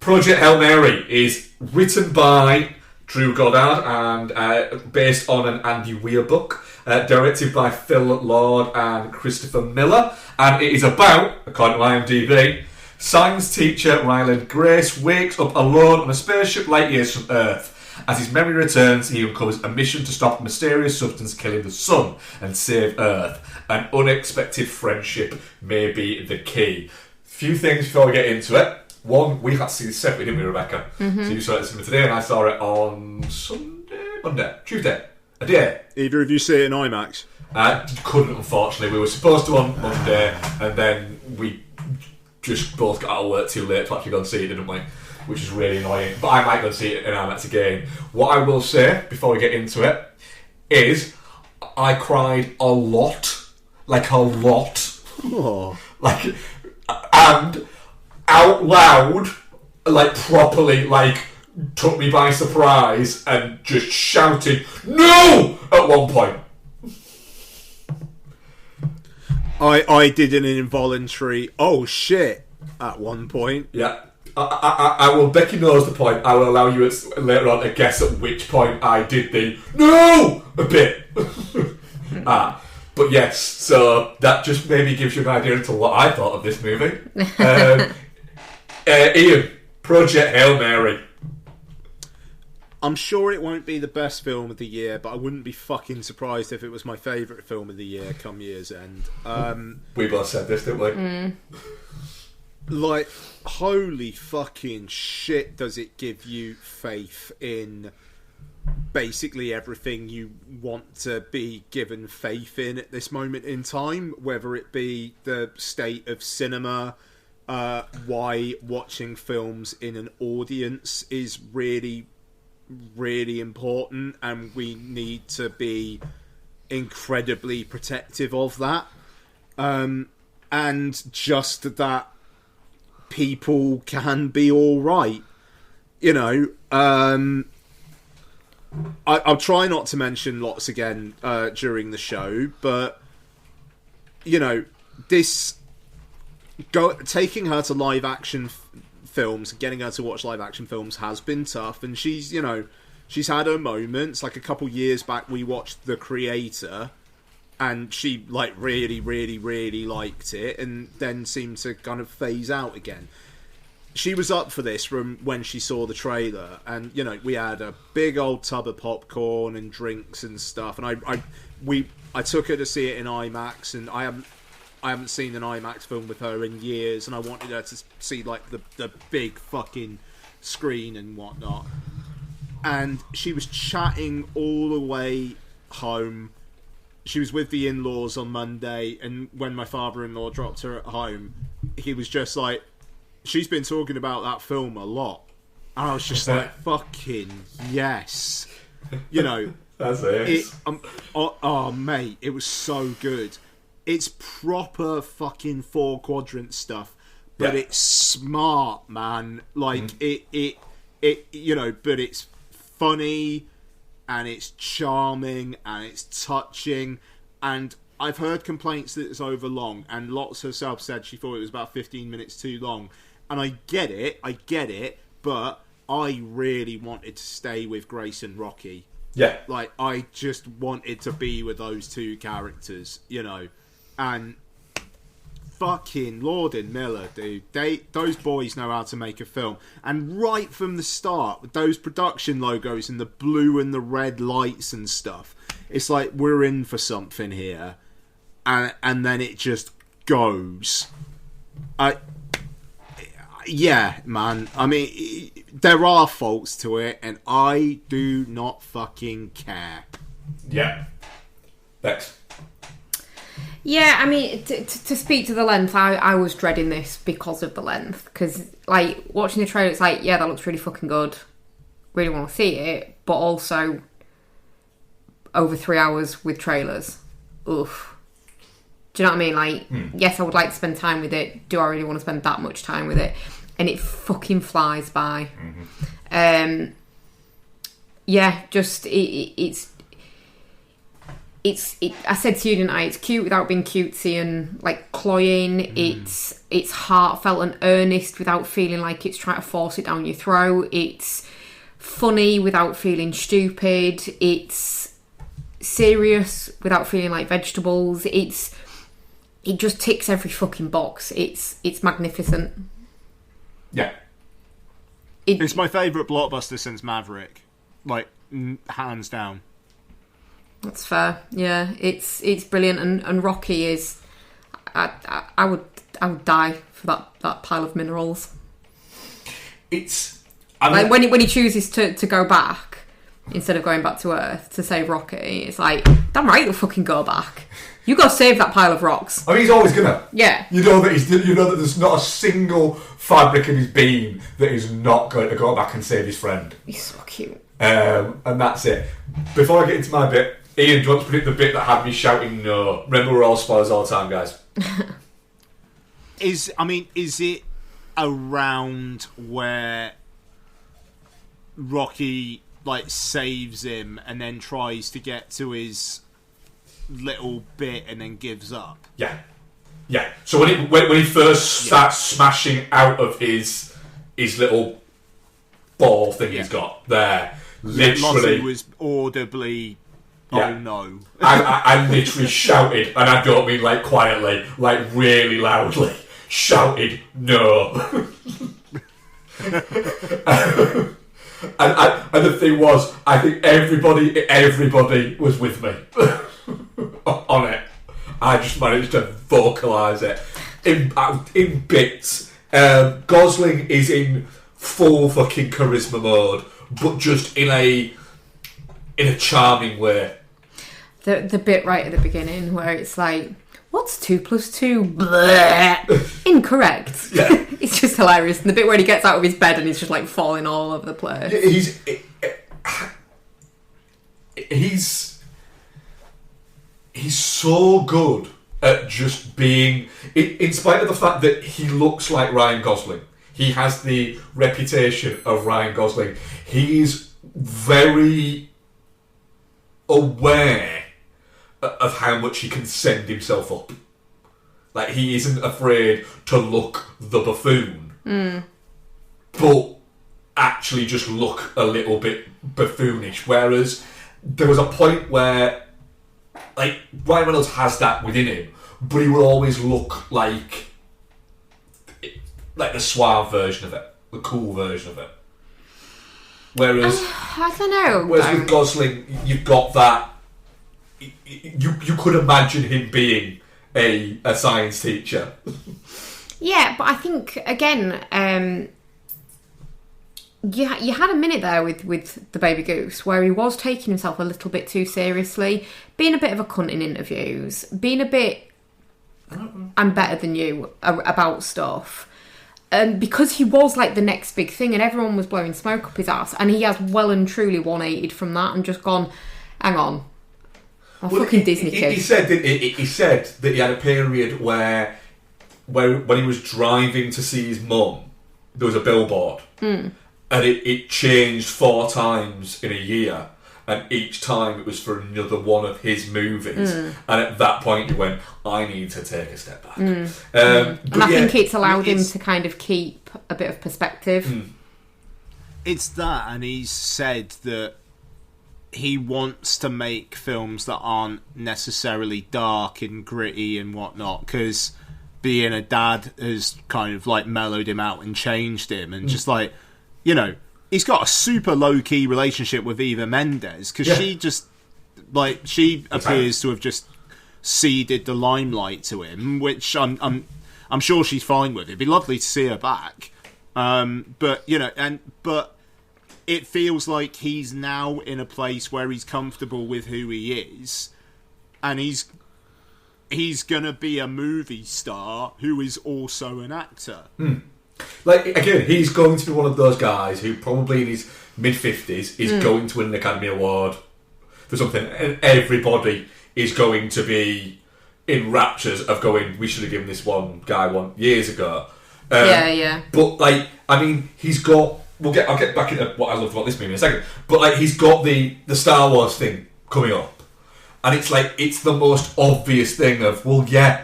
Project Hail Mary is written by Drew Goddard and based on an Andy Weir book directed by Phil Lord and Christopher Miller, and it is about, according to IMDb, science teacher Ryland Grace wakes up alone on a spaceship light years from Earth. As his memory returns, he uncovers a mission to stop a mysterious substance killing the sun and save Earth. An unexpected friendship may be the key. Few things before we get into it. One, we had to see this separately, didn't we, Rebecca? Mm-hmm. So you saw it today, and I saw it on Monday, Tuesday, a day. Either of you see it in IMAX? Couldn't, unfortunately. We were supposed to on Monday, and then we just both got out of work too late to actually go and see it, didn't we? Which is really annoying. But I might go and see it in IMAX again. What I will say, before we get into it, is I cried a lot. Like, a lot. Oh. Like, and out loud, like, properly, like, took me by surprise and just shouted, "No!" at one point. I did an involuntary, "Oh shit," at one point. Yeah. I will. Becky knows the point. I will allow you later on to guess at which point I did the "no" a bit. But yes, so that just maybe gives you an idea into what I thought of this movie. Ian, Project Hail Mary. I'm sure it won't be the best film of the year, but I wouldn't be fucking surprised if it was my favourite film of the year come year's end. We both said this, didn't we? Like, holy fucking shit, does it give you faith in basically everything you want to be given faith in at this moment in time, whether it be the state of cinema, why watching films in an audience is really, really important, and we need to be incredibly protective of that, and just that people can be all right, you know. I'll try not to mention lots again during the show, but you know, taking her to live action films, getting her to watch live action films has been tough, and she's had her moments. Like a couple years back, we watched The Creator, and she like really, really, really liked it, and then seemed to kind of phase out again. She was up for this from when she saw the trailer, and you know, we had a big old tub of popcorn and drinks and stuff, and I took her to see it in IMAX, and I haven't seen an IMAX film with her in years, and I wanted her to see like the big fucking screen and whatnot. And she was chatting all the way home. She was with the in-laws on Monday, and when my father-in-law dropped her at home, he was just like, "She's been talking about that film a lot." And I was just like, fucking yes. You know. That's it. Oh, mate, it was so good. It's proper fucking 4-quadrant stuff, but it's smart, man. Like, it you know, but it's funny, and it's charming, and it's touching, and I've heard complaints that it's over long, and Lots herself said she thought it was about 15 minutes too long. And I get it, but I really wanted to stay with Grace and Rocky. Yeah. Like, I just wanted to be with those two characters, you know. And fucking Lord and Miller, dude. Those boys know how to make a film. And right from the start, with those production logos and the blue and the red lights and stuff, it's like we're in for something here. And then it just goes. Yeah, man. I mean, there are faults to it, and I do not fucking care. Yeah. Bex. Yeah, I mean, to speak to the length, I was dreading this because of the length. Because, like, watching the trailer, it's like, yeah, that looks really fucking good. Really want to see it. But also, over 3 hours with trailers. Oof. Do you know what I mean? Like, yes, I would like to spend time with it. Do I really want to spend that much time with it? And it fucking flies by. Mm-hmm. Yeah, just it's. I said to you, didn't I? It's cute without being cutesy and like cloying. It's heartfelt and earnest without feeling like it's trying to force it down your throat. It's funny without feeling stupid. It's serious without feeling like vegetables. It just ticks every fucking box. It's magnificent. Yeah. It's my favourite blockbuster since Maverick. Like, hands down. That's fair. Yeah, it's brilliant, and Rocky is. I would die for that pile of minerals. Like when he chooses to go back instead of going back to Earth to save Rocky, it's like, damn right, you'll fucking go back. You go save that pile of rocks. I mean, he's always gonna. Yeah. You know that there's not a single fabric in his being that is not going to go back and save his friend. He's so cute. And that's it. Before I get into my bit, Ian, do you want to predict the bit that had me shouting no? Remember, we're all spoilers all the time, guys. Is it around where Rocky like saves him and then tries to get to his little bit and then gives up? Yeah. So when he first starts smashing out of his little ball thing he's got there, literally Lottie was audibly. Oh no! I literally shouted, and I don't mean like quietly, like really loudly. Shouted no. And the thing was, I think everybody was with me on it. I just managed to vocalise it in bits. Gosling is in full fucking charisma mode, but just in a charming way. The bit right at the beginning where it's like, what's 2 + 2? Bleh. Incorrect. Yeah. It's just hilarious. And the bit where he gets out of his bed and he's just like falling all over the place. He's so good at just being, in spite of the fact that he looks like Ryan Gosling. He has the reputation of Ryan Gosling. He's very aware of how much he can send himself up. Like, he isn't afraid to look the buffoon, but actually just look a little bit buffoonish. Whereas there was a point where, like, Ryan Reynolds has that within him, but he will always look like the suave version of it, the cool version of it. Whereas, I don't know. Whereas with Gosling, you've got that. You could imagine him being a science teacher. Yeah, but I think again, you had a minute there with the Baby Goose where he was taking himself a little bit too seriously, being a bit of a cunt in interviews, being a bit I'm better than you about stuff. Because he was like the next big thing and everyone was blowing smoke up his ass, and he has well and truly 180'd from that and just gone, hang on, fucking Disney kid. He said that he had a period where when he was driving to see his mum, there was a billboard, and it changed 4 times in a year, and each time it was for another one of his movies. And at that point, he went, I need to take a step back. And I think it's allowed him to kind of keep a bit of perspective. It's that, and he's said that he wants to make films that aren't necessarily dark and gritty and whatnot, because being a dad has kind of like mellowed him out and changed him, and just like, you know, he's got a super low-key relationship with Eva Mendes, because she appears to have just ceded the limelight to him, which I'm sure she's fine with. It'd be lovely to see her back, but you know, but it feels like he's now in a place where he's comfortable with who he is, and he's gonna be a movie star who is also an actor. Like, again, he's going to be one of those guys who probably in his mid-50s is going to win an Academy Award for something, and everybody is going to be in raptures of going, we should have given this one guy one years ago. Yeah. But, like, I mean, he's got... I'll get back into what I loved about this movie in a second. But, like, he's got the Star Wars thing coming up. And it's like, it's the most obvious thing of, well, yeah.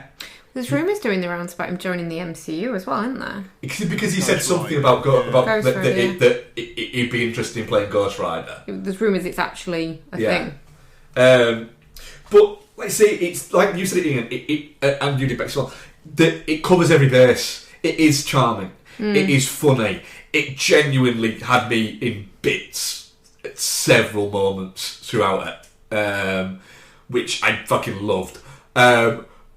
There's rumours doing the rounds about him joining the MCU as well, isn't there? Because he said something about that he'd be interested in playing Ghost Rider. There's rumours it's actually a thing. But let's say it's like you said, Ian, and you did better as well. It covers every base. It is charming. It is funny. It genuinely had me in bits at several moments throughout it, which I fucking loved.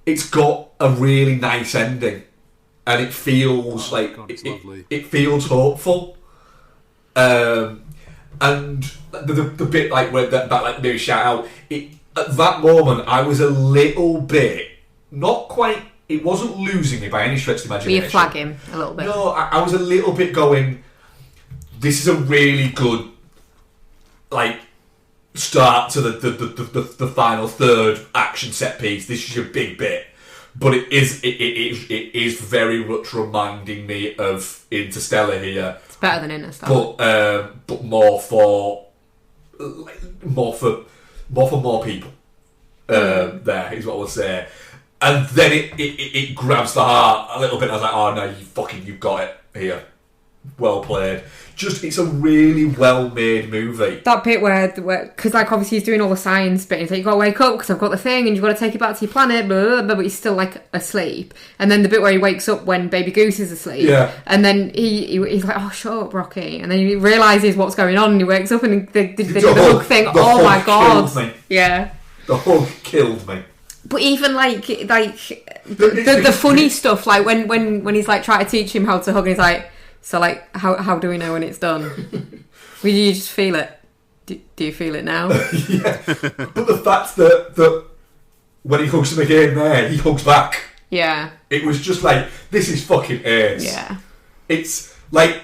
It's got a really nice ending, and it feels it feels hopeful. And the bit like where that like maybe shout out. At that moment, I was a little bit not quite. It wasn't losing me by any stretch of the imagination. Were you flagging a little bit? No, I was a little bit going. This is a really good, like, start to the final third action set piece. This is your big bit, but it is very much reminding me of Interstellar here. It's better than Interstellar, but more for more people. There is what I would say. And then it grabs the heart a little bit. I was like, oh no, you've got it here. Well played. Just, it's a really well made movie. That bit where because like obviously he's doing all the science bit, he's like, you gotta wake up because I've got the thing and you've got to take it back to your planet, blah, blah, blah, but he's still like asleep. And then the bit where he wakes up when Baby Goose is asleep, yeah. And then he's like, oh shut up, Rocky. And then he realises what's going on and he wakes up and they do the hug thing. Oh my god, killed me. Yeah, the hug killed me. But even like the funny stuff, like when he's like trying to teach him how to hug, and he's like, so like how do we know when it's done? Will you just feel it? Do you feel it now? Yeah. But the fact that when he hugs him again, there he hugs back. Yeah. It was just like, this is fucking ace. Yeah. It's like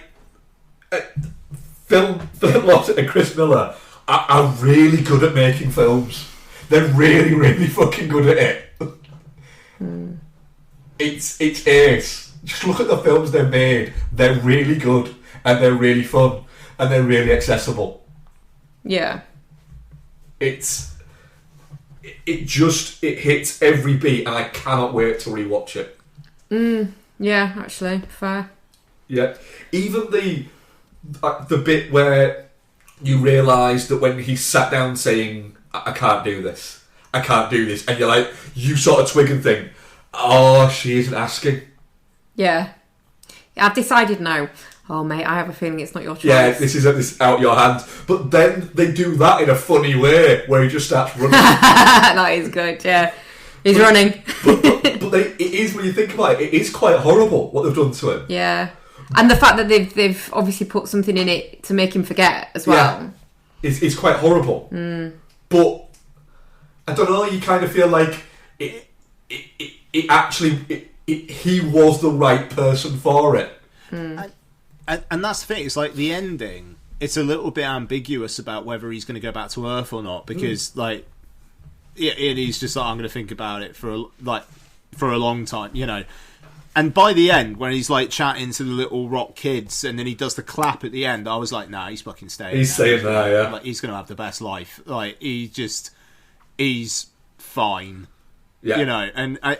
Phil Lawson and Chris Miller are really good at making films. They're really, really fucking good at it. It's ace. Just look at the films they've made. They're really good, and they're really fun, and they're really accessible. Yeah. It hits every beat, and I cannot wait to rewatch it. Yeah, actually, fair. Yeah. Even the bit where you realise that when he sat down saying, I can't do this, and you're like, you sort of twig and think, oh, she isn't asking. Yeah. I've decided no. Oh mate, I have a feeling it's not your choice. Yeah, this is out your hands. But then they do that in a funny way where he just starts running. That is good, yeah. He's running. but it is, when you think about it is quite horrible what they've done to him. Yeah. And the fact that they've obviously put something in it to make him forget as well. Yeah. It's quite horrible. But I don't know, you kind of feel like it actually he was the right person for it. And that's the thing, it's like the ending, it's a little bit ambiguous about whether he's going to go back to Earth or not, because like he's just like, I'm going to think about it for a long time, you know. And by the end, when he's like chatting to the little rock kids, and then he does the clap at the end, I was like, nah, he's fucking staying. He's staying there, yeah. Like, he's going to have the best life. Like, he's fine. Yeah. You know, and I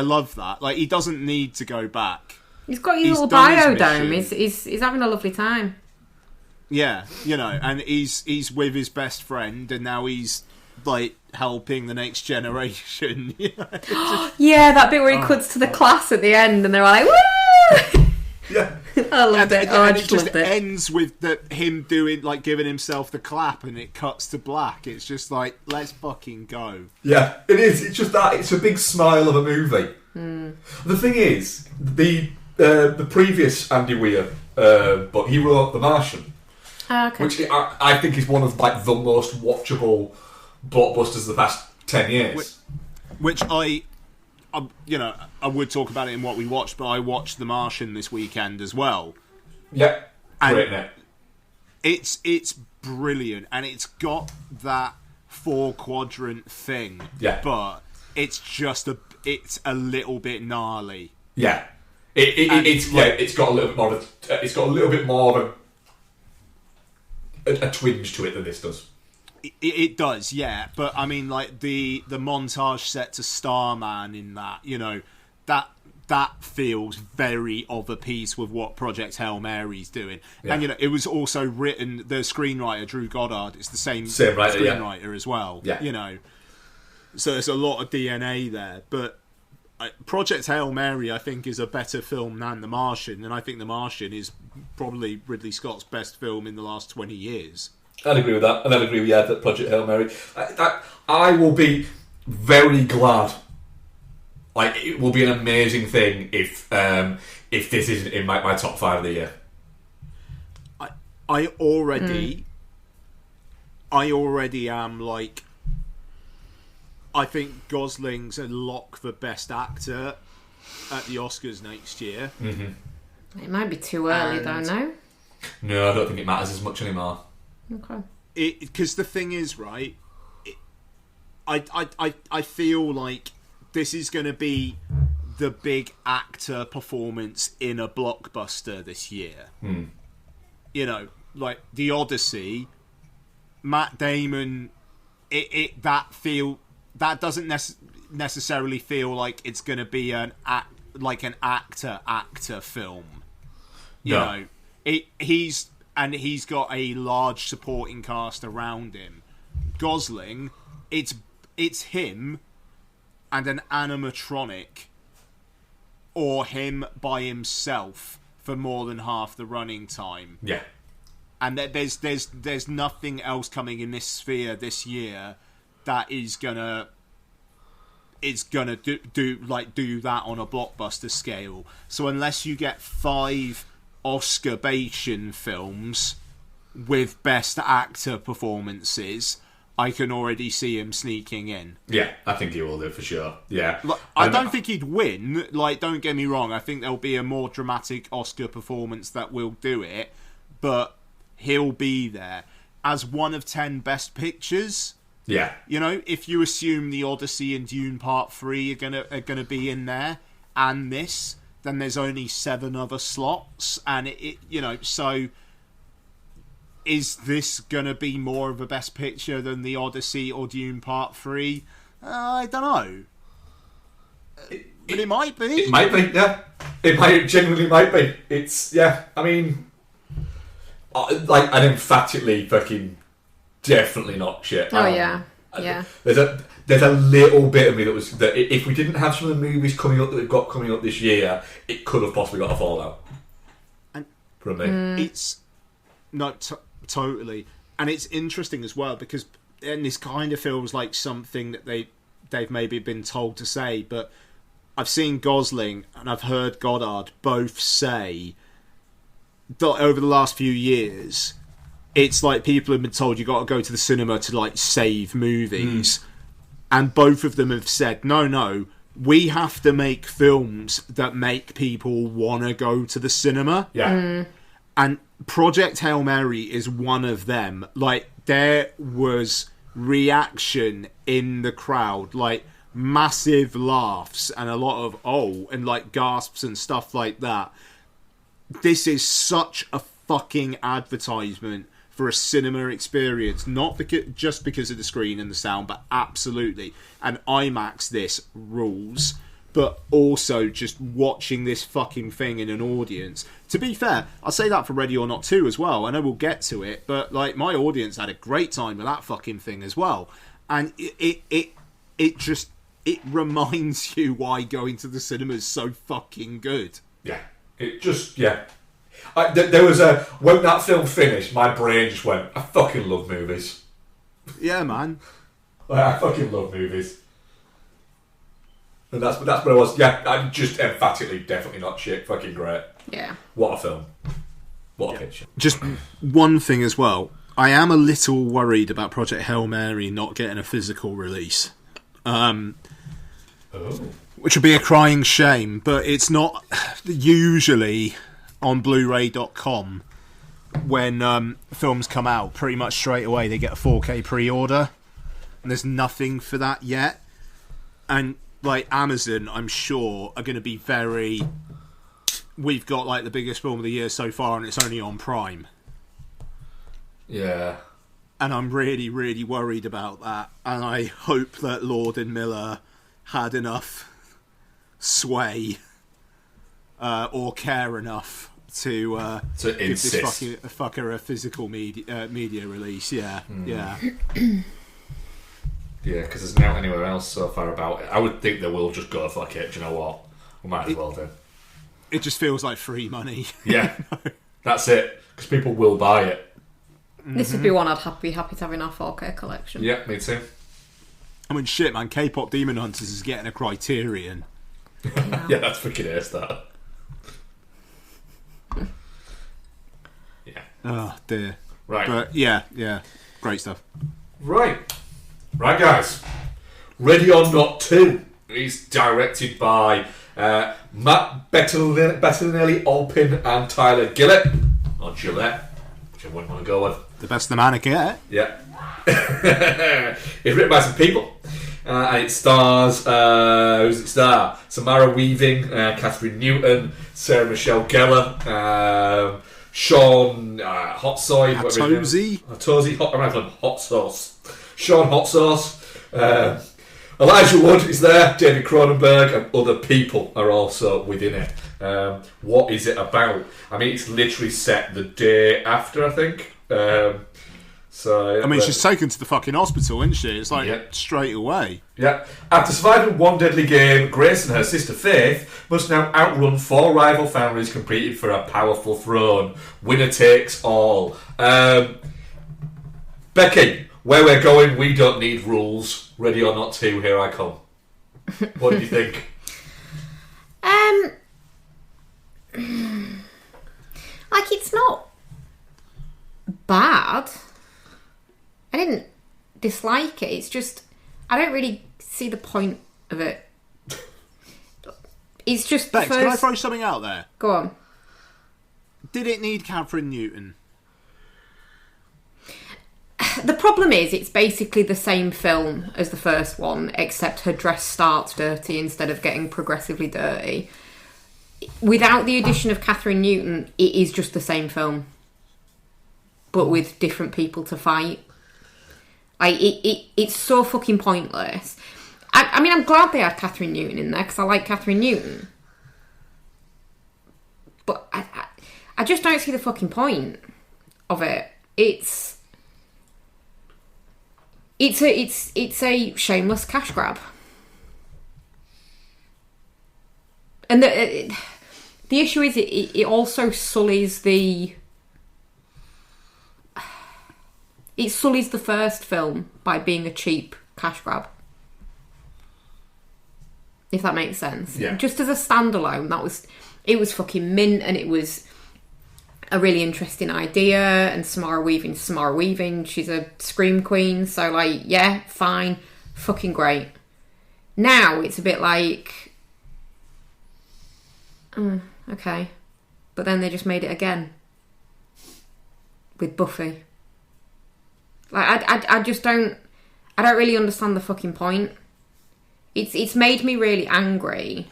love that. Like, he doesn't need to go back. He's got his little biodome. He's having a lovely time. Yeah, you know, and he's with his best friend, and now he's like helping the next generation. You know? Yeah, that bit where he cuts to the class at the end, and they're all like, "Woo!" Yeah, I loved it. And it just ends with him doing like giving himself the clap, and it cuts to black. It's just like, let's fucking go. Yeah, it is. It's just that it's a big smile of a movie. The thing is, the previous Andy Weir, but he wrote The Martian, okay. which I think is one of like the most watchable blockbusters of the past 10 years. Which I would talk about it in what we watched, but I watched The Martian this weekend as well. Yeah, great, isn't it? It's brilliant, and it's got that 4-quadrant thing. Yeah, but it's a little bit gnarly. Yeah, it's got a little bit more of a twinge to it than this does. It does, yeah, but I mean, like the montage set to Starman in that, you know, that feels very of a piece with what Project Hail Mary's doing. Yeah. And, it was also written, the screenwriter, Drew Goddard, is the same writer, screenwriter as well. Yeah. So there's a lot of DNA there. But Project Hail Mary, I think, is a better film than The Martian. And I think The Martian is probably Ridley Scott's best film in the last 20 years. I'd agree with that. And I'd agree with that Project Hail Mary. I will be very glad. Like, it will be an amazing thing if this isn't in my top 5 of the year. I already am like, I think Gosling's a lock for Best Actor at the Oscars next year. Mm-hmm. It might be too early, though. No, I don't think it matters as much anymore. Okay. Because the thing is, right? I feel like this is going to be the big actor performance in a blockbuster this year. Like The Odyssey, Matt Damon. That doesn't necessarily feel like it's going to be an actor film. He's got a large supporting cast around him. Gosling, it's him and an animatronic, or him by himself for more than half the running time. Yeah. And there's nothing else coming in this sphere this year that is gonna do that on a blockbuster scale. So unless you get 5 Oscar-bation films with Best Actor performances, I can already see him sneaking in. Yeah, I think he will do for sure. Yeah. I don't think he'd win. Don't get me wrong. I think there'll be a more dramatic Oscar performance that will do it, but he'll be there as one of 10 Best Pictures. Yeah. If you assume The Odyssey and Dune Part 3 are gonna be in there, and this, then there's only 7 other slots, and so is this gonna be more of a Best Picture than The Odyssey or Dune Part 3? I don't know. But it might be. It might be, yeah. It genuinely might be. It's, yeah, I mean, an emphatically fucking definitely not shit. Oh, yeah. Yeah. There's a little bit of me that if we didn't have some of the movies coming up that we've got coming up this year, it could have possibly got a fallout. And from me. It's totally. And it's interesting as well because, and this kind of feels like something that they've maybe been told to say, but I've seen Gosling and I've heard Goddard both say that over the last few years, it's like people have been told you got to go to the cinema to save movies, and both of them have said no, we have to make films that make people want to go to the cinema. Yeah. And Project Hail Mary is one of them. There was reaction in the crowd, massive laughs and a lot of and gasps and stuff like that. This is such a fucking advertisement for a cinema experience, not just because of the screen and the sound, but absolutely. And IMAX, this rules. But also just watching this fucking thing in an audience. To be fair, I'll say that for Ready or Not 2 as well. I know we'll get to it, but my audience had a great time with that fucking thing as well. And it reminds you why going to the cinema is so fucking good. Yeah. It just, yeah. There was when that film finished, my brain just went, I fucking love movies. Yeah, man. I fucking love movies. And that's what I was. Yeah, I'm just emphatically, definitely not shit. Fucking great. Yeah. What a film. What a picture. Just one thing as well. I am a little worried about Project Hail Mary not getting a physical release. Which would be a crying shame, but it's not usually on Blu-ray.com when films come out. Pretty much straight away they get a 4K pre-order, and there's nothing for that yet. And Amazon, I'm sure, are going to be very... We've got the biggest film of the year so far, and it's only on Prime. Yeah. And I'm really, really worried about that. And I hope that Lord and Miller had enough sway or care enough to give insist. this fucker a physical media release. Yeah. Yeah, because there's not anywhere else so far about it. I would think they will just go, fuck it, do you know what? We might as well do. It just feels like free money. Yeah, that's it. Because people will buy it. This would be one I'd be happy to have in our 4K collection. Yeah, me too. I mean, shit, man. K-pop Demon Hunters is getting a Criterion. Yeah, that's freaking ace, that. Yeah. Oh, dear. Right. But, yeah. Great stuff. Right, guys. Ready or Not 2 is directed by Matt Bettinelli Alpin and Tyler Gillett, or Gillette, whichever one you want to go with. The best the man can get. Yeah. It's written by some people. And it stars, who's it star? Samara Weaving, Catherine Newton, Sarah Michelle Gellar, Sean Hot Soy, Hot Sauce. Sean Hot Sauce. Elijah Wood is there, David Cronenberg, and other people are also within it. What is it about? I mean, it's literally set the day after, I think. So, I mean, she's taken to the fucking hospital, isn't she? It's like straight away. Yeah. After surviving one deadly game, Grace and her sister Faith must now outrun 4 rival families competing for a powerful throne. Winner takes all. Becky, where we're going, we don't need rules. Ready or Not 2, here I come. What do you think? Like, it's not bad. I didn't dislike it. It's just, I don't really see the point of it. It's just Bex, can I throw something out there? Go on. Did it need Catherine Newton? The problem is, it's basically the same film as the first one, except her dress starts dirty instead of getting progressively dirty. Without the addition of Catherine Newton, it is just the same film, but with different people to fight. Like, it's so fucking pointless. I mean, I'm glad they had Catherine Newton in there, because I like Catherine Newton. But I just don't see the fucking point of it. It's a shameless cash grab. And the issue is it also sullies the... It sullies the first film by being a cheap cash grab. If that makes sense. Yeah. Just as a standalone, it was fucking mint, and it was a really interesting idea, and Samara Weaving, she's a scream queen, so like, yeah, fine, fucking great. Now it's a bit like, okay, but then they just made it again with Buffy. Like, I just don't really understand the fucking point. It's made me really angry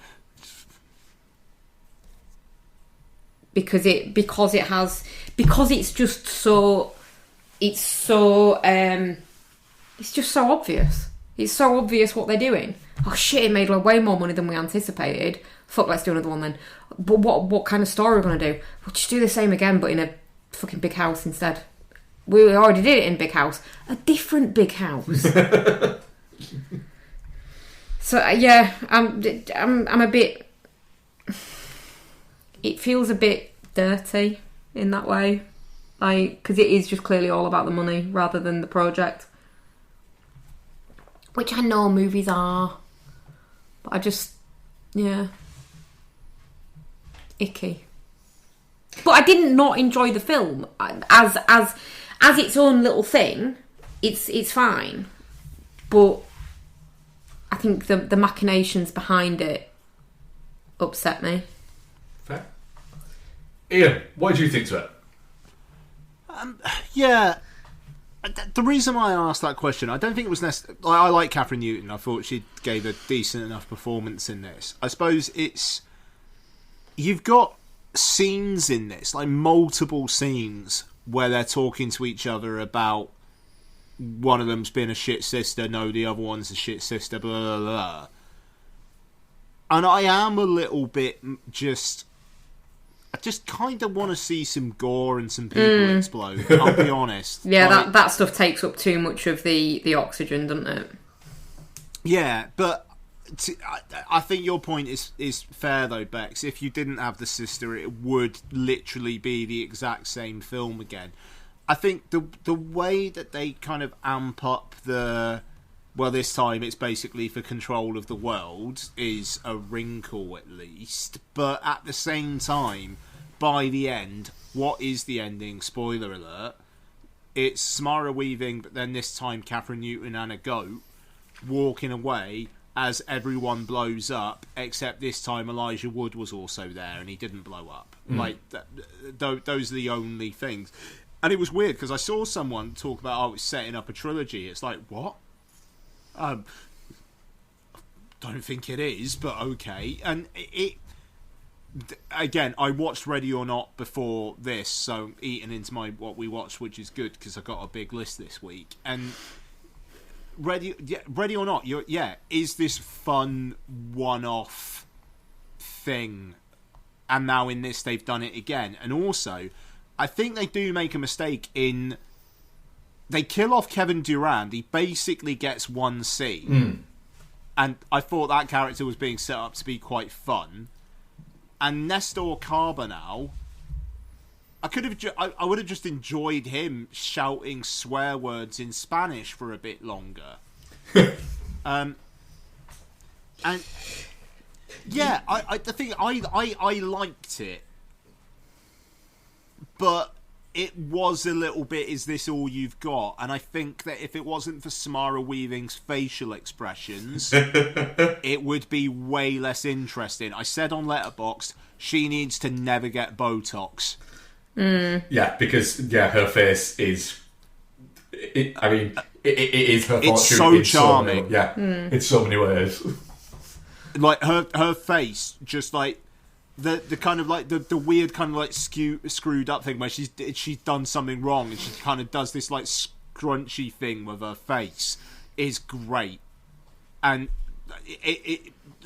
because it's just so it's just so obvious. It's so obvious what they're doing. Oh shit! It made way more money than we anticipated. Fuck, let's do another one then. But what kind of story are we gonna do? We'll just do the same again, but in a fucking big house instead. We already did it in big house. A different big house. So yeah, I'm a bit. It feels a bit dirty in that way, like, because it is just clearly all about the money rather than the project, which I know movies are, but I just, yeah, icky. But I didn't not enjoy the film as its own little thing. It's fine, but I think the machinations behind it upset me. Fair. Ian, what did you think to it? Yeah, the reason why I asked that question, I don't think it was necessary. I like Catherine Newton. I thought she gave a decent enough performance in this. I suppose you've got scenes in this, like multiple scenes, where they're talking to each other about one of them's been a shit sister, no, the other one's a shit sister, blah, blah, blah. And I am a little bit just I just kind of want to see some gore and some people explode. I'll be honest. Yeah, like, that stuff takes up too much of the oxygen, doesn't it? Yeah, but I think your point is fair though, Bex. If you didn't have the sister, it would literally be the exact same film again. I think the way that they kind of amp up this time it's basically for control of the world is a wrinkle at least. But at the same time, by the end, what is the ending? Spoiler alert. It's Samara Weaving, but then this time Catherine Newton and a goat walking away as everyone blows up, except this time Elijah Wood was also there and he didn't blow up. Like, those are the only things. And it was weird because I saw someone talk about, it's setting up a trilogy. It's like, what? Don't think it is, but okay. And again, I watched Ready or Not before this, so eating into what we watched, which is good because I got a big list this week. And Ready or Not, is this fun one-off thing? And now in this, they've done it again. And also, I think they do make a mistake in... They kill off Kevin Durand. He basically gets one scene. And I thought that character was being set up to be quite fun. And Nestor Carbonell, I would have just enjoyed him shouting swear words in Spanish for a bit longer. And yeah, I liked it, but it was a little bit, is this all you've got? And I think that if it wasn't for Samara Weaving's facial expressions, it would be way less interesting. I said on Letterboxd, she needs to never get Botox. Yeah, because her face is... it is her fortune. It's so charming. In so many ways. Like, her face, just like... The kind of like the weird kind of like screwed up thing where she's done something wrong and she kind of does this like scrunchy thing with her face is great, and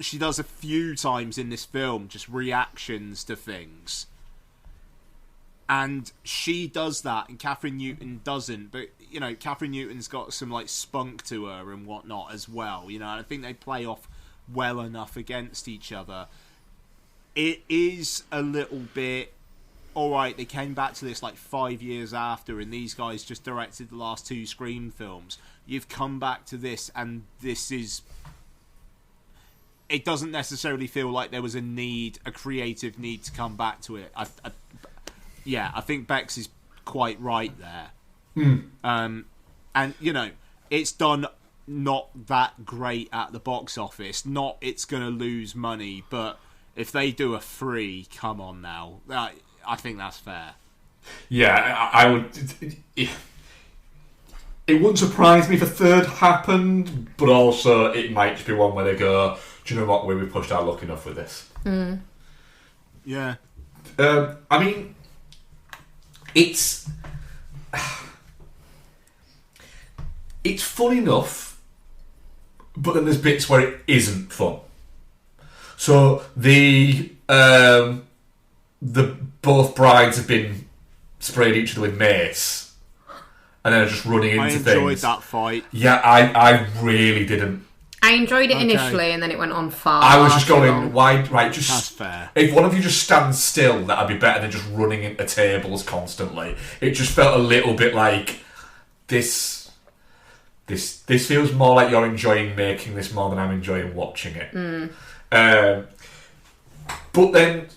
she does a few times in this film just reactions to things, and she does that and Catherine Newton doesn't. But you know, Catherine Newton's got some like spunk to her and whatnot as well. You know, and I think they play off well enough against each other. It is a little bit... Alright, they came back to this like 5 years after and these guys just directed the last 2 Scream films. You've come back to this and this is... It doesn't necessarily feel like there was a creative need to come back to it. I think Bex is quite right there. And, you know, it's done not that great at the box office. Not it's going to lose money, but... If they do a 3, come on now. I think that's fair. Yeah, I would... It wouldn't surprise me if a 3rd happened, but also it might just be one where they go, do you know what, we pushed our luck enough with this. Yeah. I mean, it's fun enough, but then there's bits where it isn't fun. So the both brides have been sprayed each other with mace, and then are just running into things. I enjoyed that fight. Yeah, I really didn't. I enjoyed it initially, and then it went on far. I was just going, why? Right, just that's fair. If one of you just stands still, that'd be better than just running into tables constantly. It just felt a little bit like this. This feels more like you're enjoying making this more than I'm enjoying watching it. But then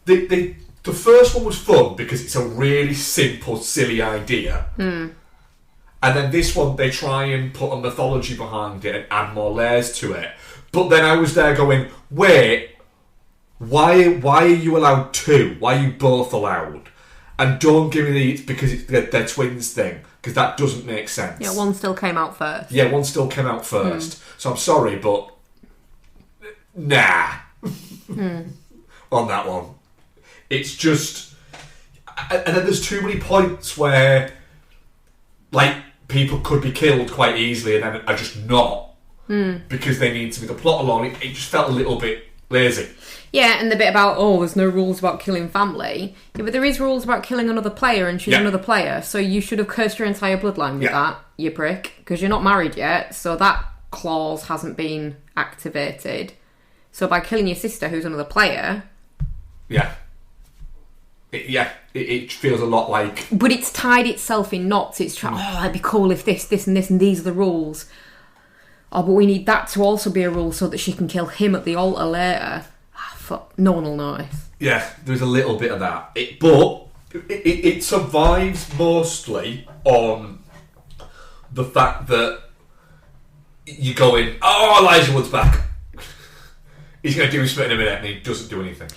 the first one was fun because it's a really simple, silly idea. And then this one, they try and put a mythology behind it and add more layers to it. But then I was there going, wait, why are you allowed 2? Why are you both allowed? And don't give me the because it's their twins thing, because that doesn't make sense. Yeah, one still came out first. Yeah, one still came out first. So I'm sorry, but nah. On that one. It's just... And then there's too many points where, like, people could be killed quite easily and then are just not. Because they need to be the plot along. It just felt a little bit Lazy. Yeah, and the bit about, there's no rules about killing family. Yeah, but there is rules about killing another player, and she's another player, so you should have cursed your entire bloodline with that, you prick, because you're not married yet, so that clause hasn't been activated. So by killing your sister, who's another player... Yeah. It feels a lot like... But it's tied itself in knots. It's trying, it'd be cool if this, and this, and these are the rules. Oh, but we need that to also be a rule so that she can kill him at the altar later. Fuck, no one will notice. Yeah, there's a little bit of that. It survives mostly on the fact that you go in, Elijah Wood's back. He's going to do something in a minute, and he doesn't do anything.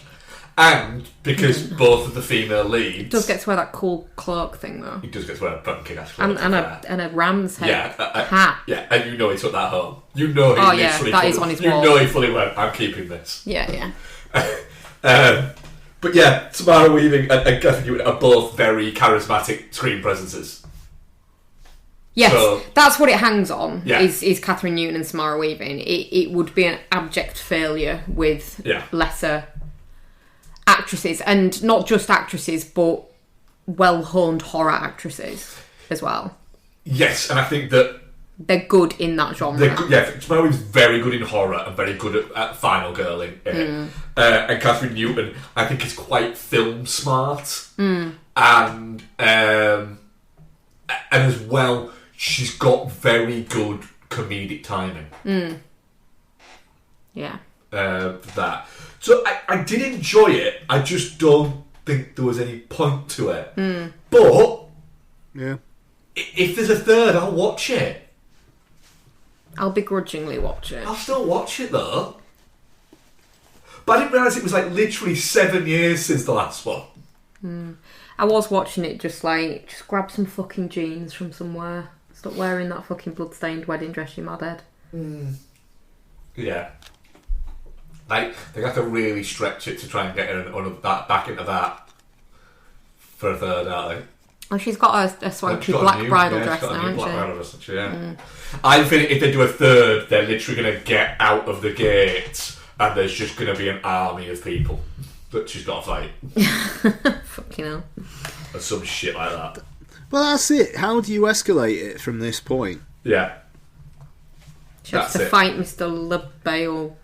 And because both of the female leads... He does get to wear that cool cloak thing, though. He does get to wear a fucking ass cloak. And a ram's head hat. Yeah, and you know he took that home. You know he literally... that is on his wall. You know he fully went, I'm keeping this. Yeah. But yeah, Samara Weaving and Catherine Newton are both very charismatic screen presences. Yes, so, that's what it hangs on, is Catherine Newton and Samara Weaving. It would be an abject failure with lesser actresses, and not just actresses, but well-honed horror actresses as well. Yes, and I think that they're good in that genre. Samara Weaving's very good in horror and very good at Final Girl in it. And Catherine Newton, I think, is quite film smart. And as well, she's got very good comedic timing. Yeah. That. So I did enjoy it. I just don't think there was any point to it. But if there's a third, I'll watch it. I'll begrudgingly watch it. I'll still watch it though. But I didn't realise it was like literally 7 years since the last one. I was watching it just grab some fucking jeans from somewhere. Stop wearing that fucking blood-stained wedding dress, you madhead. Yeah. Like, they have to really stretch it to try and get her back into that for a third, aren't they? Oh, she's got a swanky black bridal dress now, hasn't she? I think if they do a third, they're literally going to get out of the gate and there's just going to be an army of people that she's got to fight. Fucking hell. Or some shit like that. Well, that's it. How do you escalate it from this point? Yeah. She has to fight Mr. LaBelle.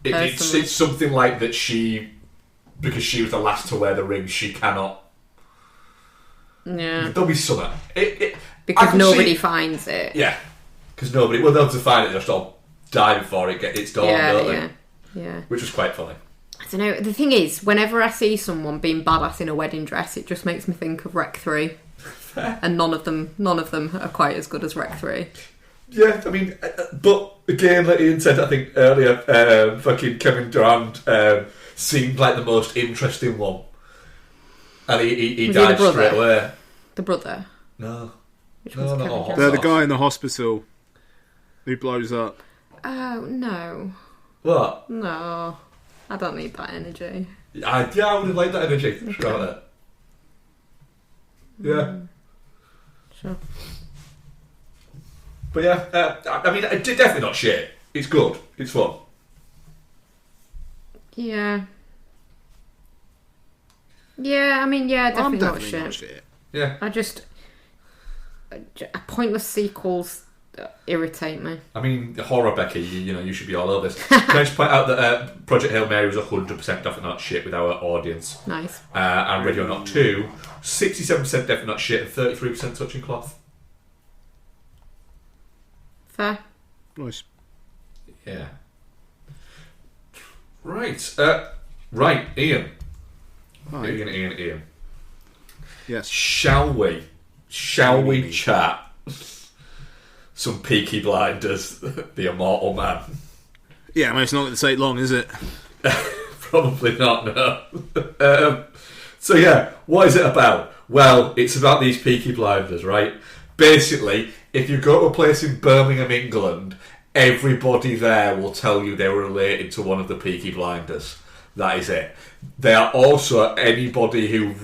It's something like that because she was the last to wear the ring, she cannot... Yeah. There'll be something. Because nobody finds it. Yeah. Because nobody... Well, they'll have to find it, they'll just all die before it's done, don't they? Yeah. Which was quite funny. I don't know. The thing is, whenever I see someone being badass in a wedding dress, it just makes me think of Rec 3. And none of them are quite as good as Rec 3. Yeah, I mean, but again, like Ian said, I think earlier, fucking Kevin Durant seemed like the most interesting one. And he died straight away. The brother? No. Which one's Kevin Durant? They're the guy in the hospital who blows up. Oh, no. What? No. I don't need that energy. I would have liked that energy. Okay. Got it. Yeah. Sure. But yeah, I mean, it's definitely not shit. It's good. It's fun. Yeah. Yeah, I mean, definitely not shit. Yeah. Pointless sequels irritate me. I mean, horror, Becky, you should be all over this. Can I just point out that Project Hail Mary was 100% definitely not shit with our audience. Nice. And Radio Not 2, 67% definitely not shit and 33% touching cloth. Fair. Nice. Yeah. Right. Right, Ian. Hi. Ian. Yes. Shall we chat some Peaky Blinders, the Immortal Man? Yeah, I mean, it's not going to take long, is it? Probably not, no. So yeah, what is it about? Well, it's about these Peaky Blinders, right? Basically, if you go to a place in Birmingham, England, everybody there will tell you they're related to one of the Peaky Blinders. That is it. They are also anybody who...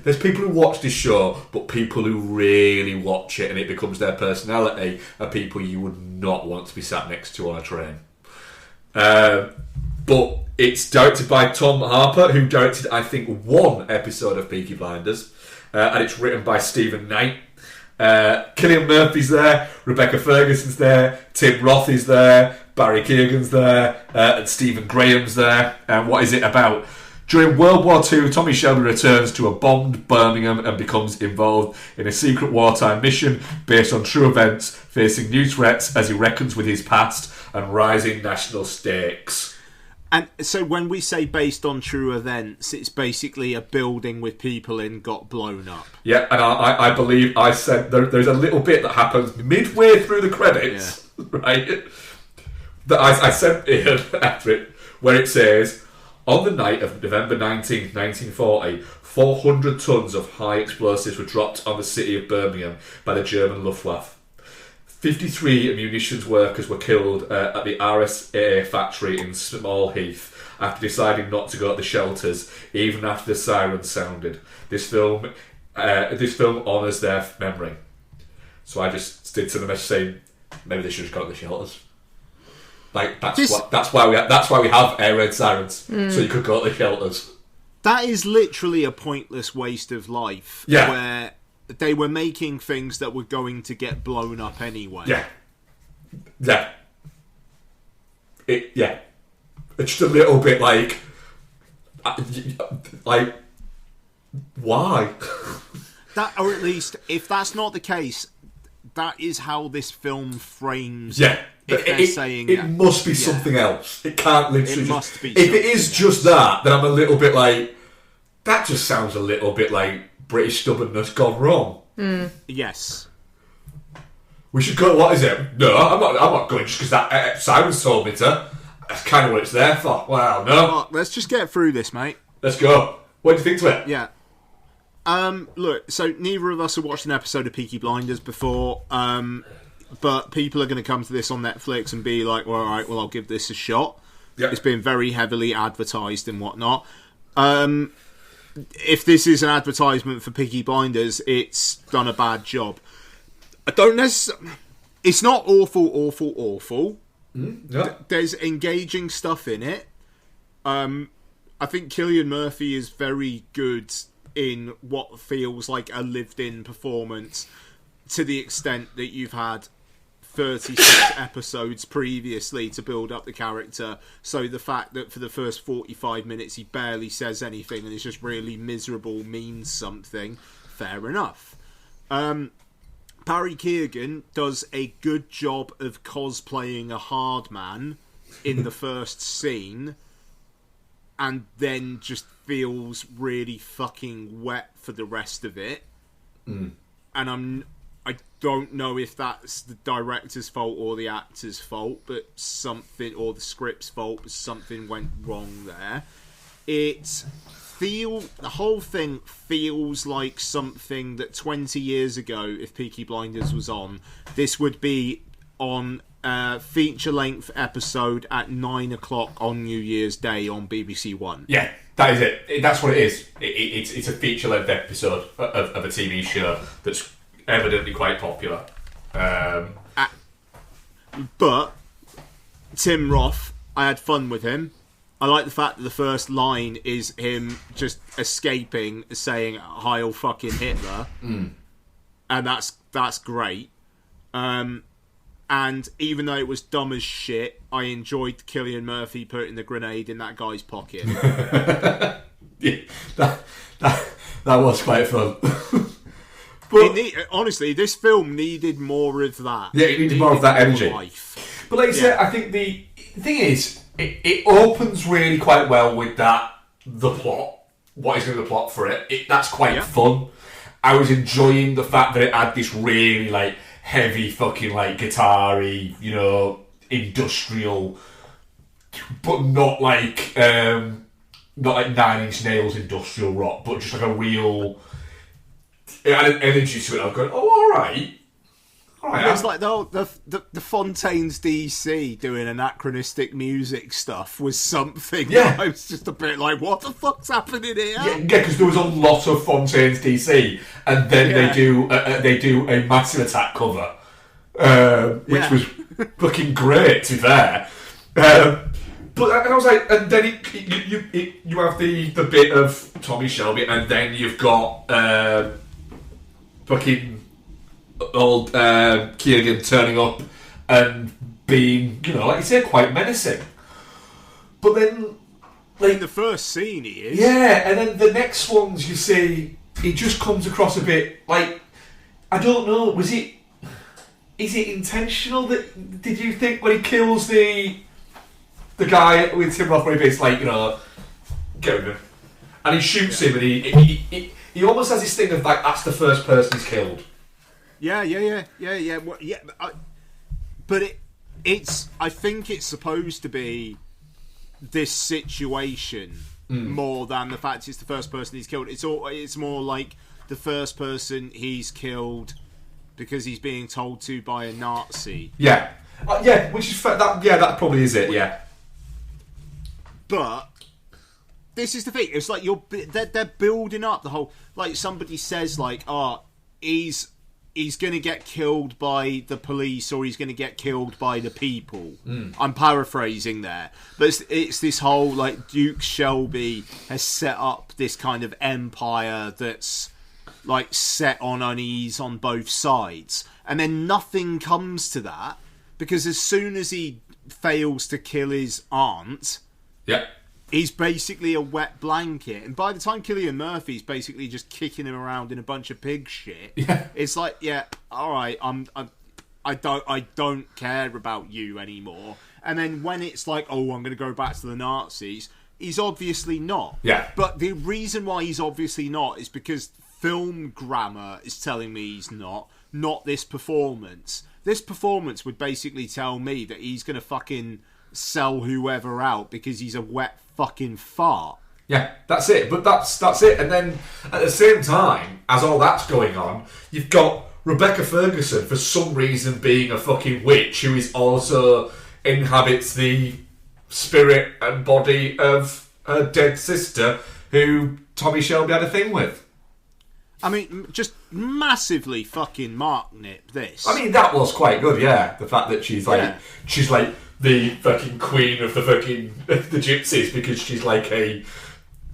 there's people who watch this show, but people who really watch it and it becomes their personality are people you would not want to be sat next to on a train. But It's directed by Tom Harper, who directed, I think, one episode of Peaky Blinders. And it's written by Stephen Knight. Cillian Murphy's there, Rebecca Ferguson's there, Tim Roth is there, Barry Keoghan's there, and Stephen Graham's there. And what is it about? During World War II, Tommy Shelby returns to a bombed Birmingham and becomes involved in a secret wartime mission based on true events, facing new threats as he reckons with his past and rising national stakes. And so when we say based on true events, it's basically a building with people in got blown up. Yeah, and I believe I said there's a little bit that happens midway through the credits, right? That I sent Ian after it, where it says, on the night of November 19th, 1940, 400 tons of high explosives were dropped on the city of Birmingham by the German Luftwaffe. 53 munitions workers were killed at the RSA factory in Small Heath after deciding not to go to the shelters, even after the sirens sounded. This film honours their memory. So I just did send a message saying, maybe they should have got to the shelters. Like that's why we have air raid sirens, so you could go to the shelters. That is literally a pointless waste of life. Yeah. Where they were making things that were going to get blown up anyway. Yeah. It's just a little bit like why? That, or at least, if that's not the case, that is how this film frames. Yeah. If they're saying it must be something else. It can't literally. It must be. If it is just that, then I'm a little bit like, that just sounds a little bit like British stubbornness gone wrong. Yes. We should go. What is it? No, I'm not going just because that Simon's told me to. That's kind of what it's there for. Wow, no. Well, let's just get through this, mate. Let's go. What do you think to it? Yeah. Look, so neither of us have watched an episode of Peaky Blinders before, but people are going to come to this on Netflix and be like, well, alright, well, I'll give this a shot. Yep. It's been very heavily advertised and whatnot. If this is an advertisement for Peaky Blinders, it's done a bad job. I don't necessarily... It's not awful. Yeah. There's engaging stuff in it. I think Cillian Murphy is very good in what feels like a lived-in performance, to the extent that you've had 36 episodes previously to build up the character. So the fact that for the first 45 minutes he barely says anything and is just really miserable means something. Fair enough. Barry Keoghan does a good job of cosplaying a hard man in the first scene, and then just feels really fucking wet for the rest of it. And I don't know if that's the director's fault or the actor's fault, but something, or the script's fault, but something went wrong there. The whole thing feels like something that 20 years ago, if Peaky Blinders was on, this would be on a feature-length episode at 9 o'clock on New Year's Day on BBC One. Yeah, that is it. That's what it is. It's a feature-length episode of a TV show that's evidently quite popular. But Tim Roth, I had fun with him. I like the fact that the first line is him just escaping, saying "Heil fucking Hitler," and that's great. And even though it was dumb as shit, I enjoyed Cillian Murphy putting the grenade in that guy's pocket. Yeah, that was quite fun. But honestly, this film needed more of that. Yeah, it needed more of that energy. Life. But like I said, I think the thing is, it opens really quite well with the plot. What is going to be the plot for it? That's quite fun. I was enjoying the fact that it had this really like heavy fucking like guitar-y, industrial, but not like 9 Inch Nails industrial rock, but just like a real. It had an energy to it. I was going, all right. It's like the Fontaines DC doing anachronistic music stuff was something. Yeah, I was just a bit like, what the fuck's happening here? Yeah, because there was a lot of Fontaines DC, and then they do a Massive Attack cover, which was fucking great. To be fair, But and I was like, and then you have the bit of Tommy Shelby, and then you've got fucking old Keegan turning up and being, like you say, quite menacing. But then, in the first scene, he is. Yeah, and then the next ones you see, he just comes across a bit like, I don't know, is it intentional? Did you think when he kills the guy with Tim Roth, where he's like, go with him, and he shoots him, and he almost has this thing of like, that's the first person he's killed. Yeah. Well, yeah, but it's. I think it's supposed to be this situation more than the fact it's the first person he's killed. It's more like the first person he's killed because he's being told to by a Nazi. Yeah, which is that. Yeah, that probably is it. Yeah, but this is the thing. It's like they're building up the whole. Like somebody says, like, he's going to get killed by the police or he's going to get killed by the people. I'm paraphrasing there. But it's this whole, like, Duke Shelby has set up this kind of empire that's, like, set on unease on both sides. And then nothing comes to that because as soon as he fails to kill his aunt... Yeah. He's basically a wet blanket, and by the time Cillian Murphy's basically just kicking him around in a bunch of pig shit, it's like, all right, I don't care about you anymore. And then when it's like, I'm going to go back to the Nazis, he's obviously not. Yeah. But the reason why he's obviously not is because film grammar is telling me he's not this performance. This performance would basically tell me that he's going to fucking sell whoever out because he's a wet fucking fart. Yeah, that's it. But that's it. And then at the same time, as all that's going on, you've got Rebecca Ferguson for some reason being a fucking witch who is also inhabits the spirit and body of her dead sister who Tommy Shelby had a thing with. I mean, just massively fucking Mark Nip this. I mean, that was quite good, yeah. The fact that she's like the fucking queen of the fucking the gypsies because she's like a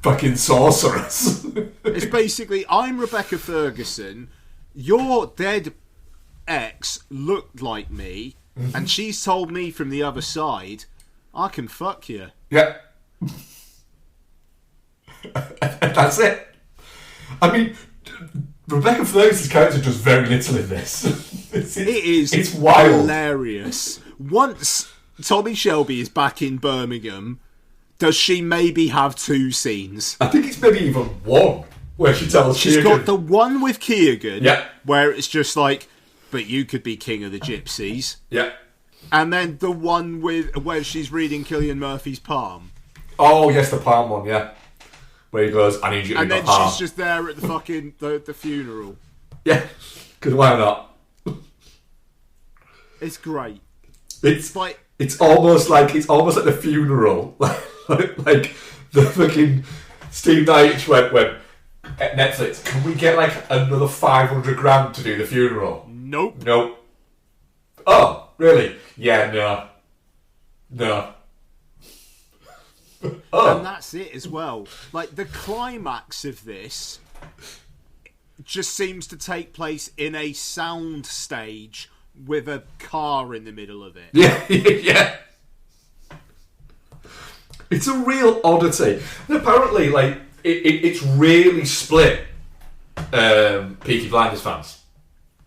fucking sorceress. It's basically, I'm Rebecca Ferguson, your dead ex looked like me, and she's told me from the other side, I can fuck you. Yeah. That's it. I mean, Rebecca Ferguson's character does very little in this. It's wild. Hilarious. Once Tommy Shelby is back in Birmingham, does she maybe have 2 scenes? I think it's maybe even one where she tells She's Keegan. got the one with Keegan, yeah, where it's just like, but you could be king of the gypsies. Yeah. And then the one where she's reading Cillian Murphy's palm. Oh, yes, the palm one, yeah. Where he goes, I need you to and read then my palm. she's just there at the fucking the funeral. Yeah, because why not? It's great. It's like almost like the funeral, like the fucking Steve Knight went at Netflix. Can we get like another $500,000 to do the funeral? Nope. Oh, really? Yeah, no. Oh. And that's it as well. Like the climax of this just seems to take place in a sound stage with a car in the middle of it. Yeah. It's a real oddity. And apparently, like, it's really split Peaky Blinders fans.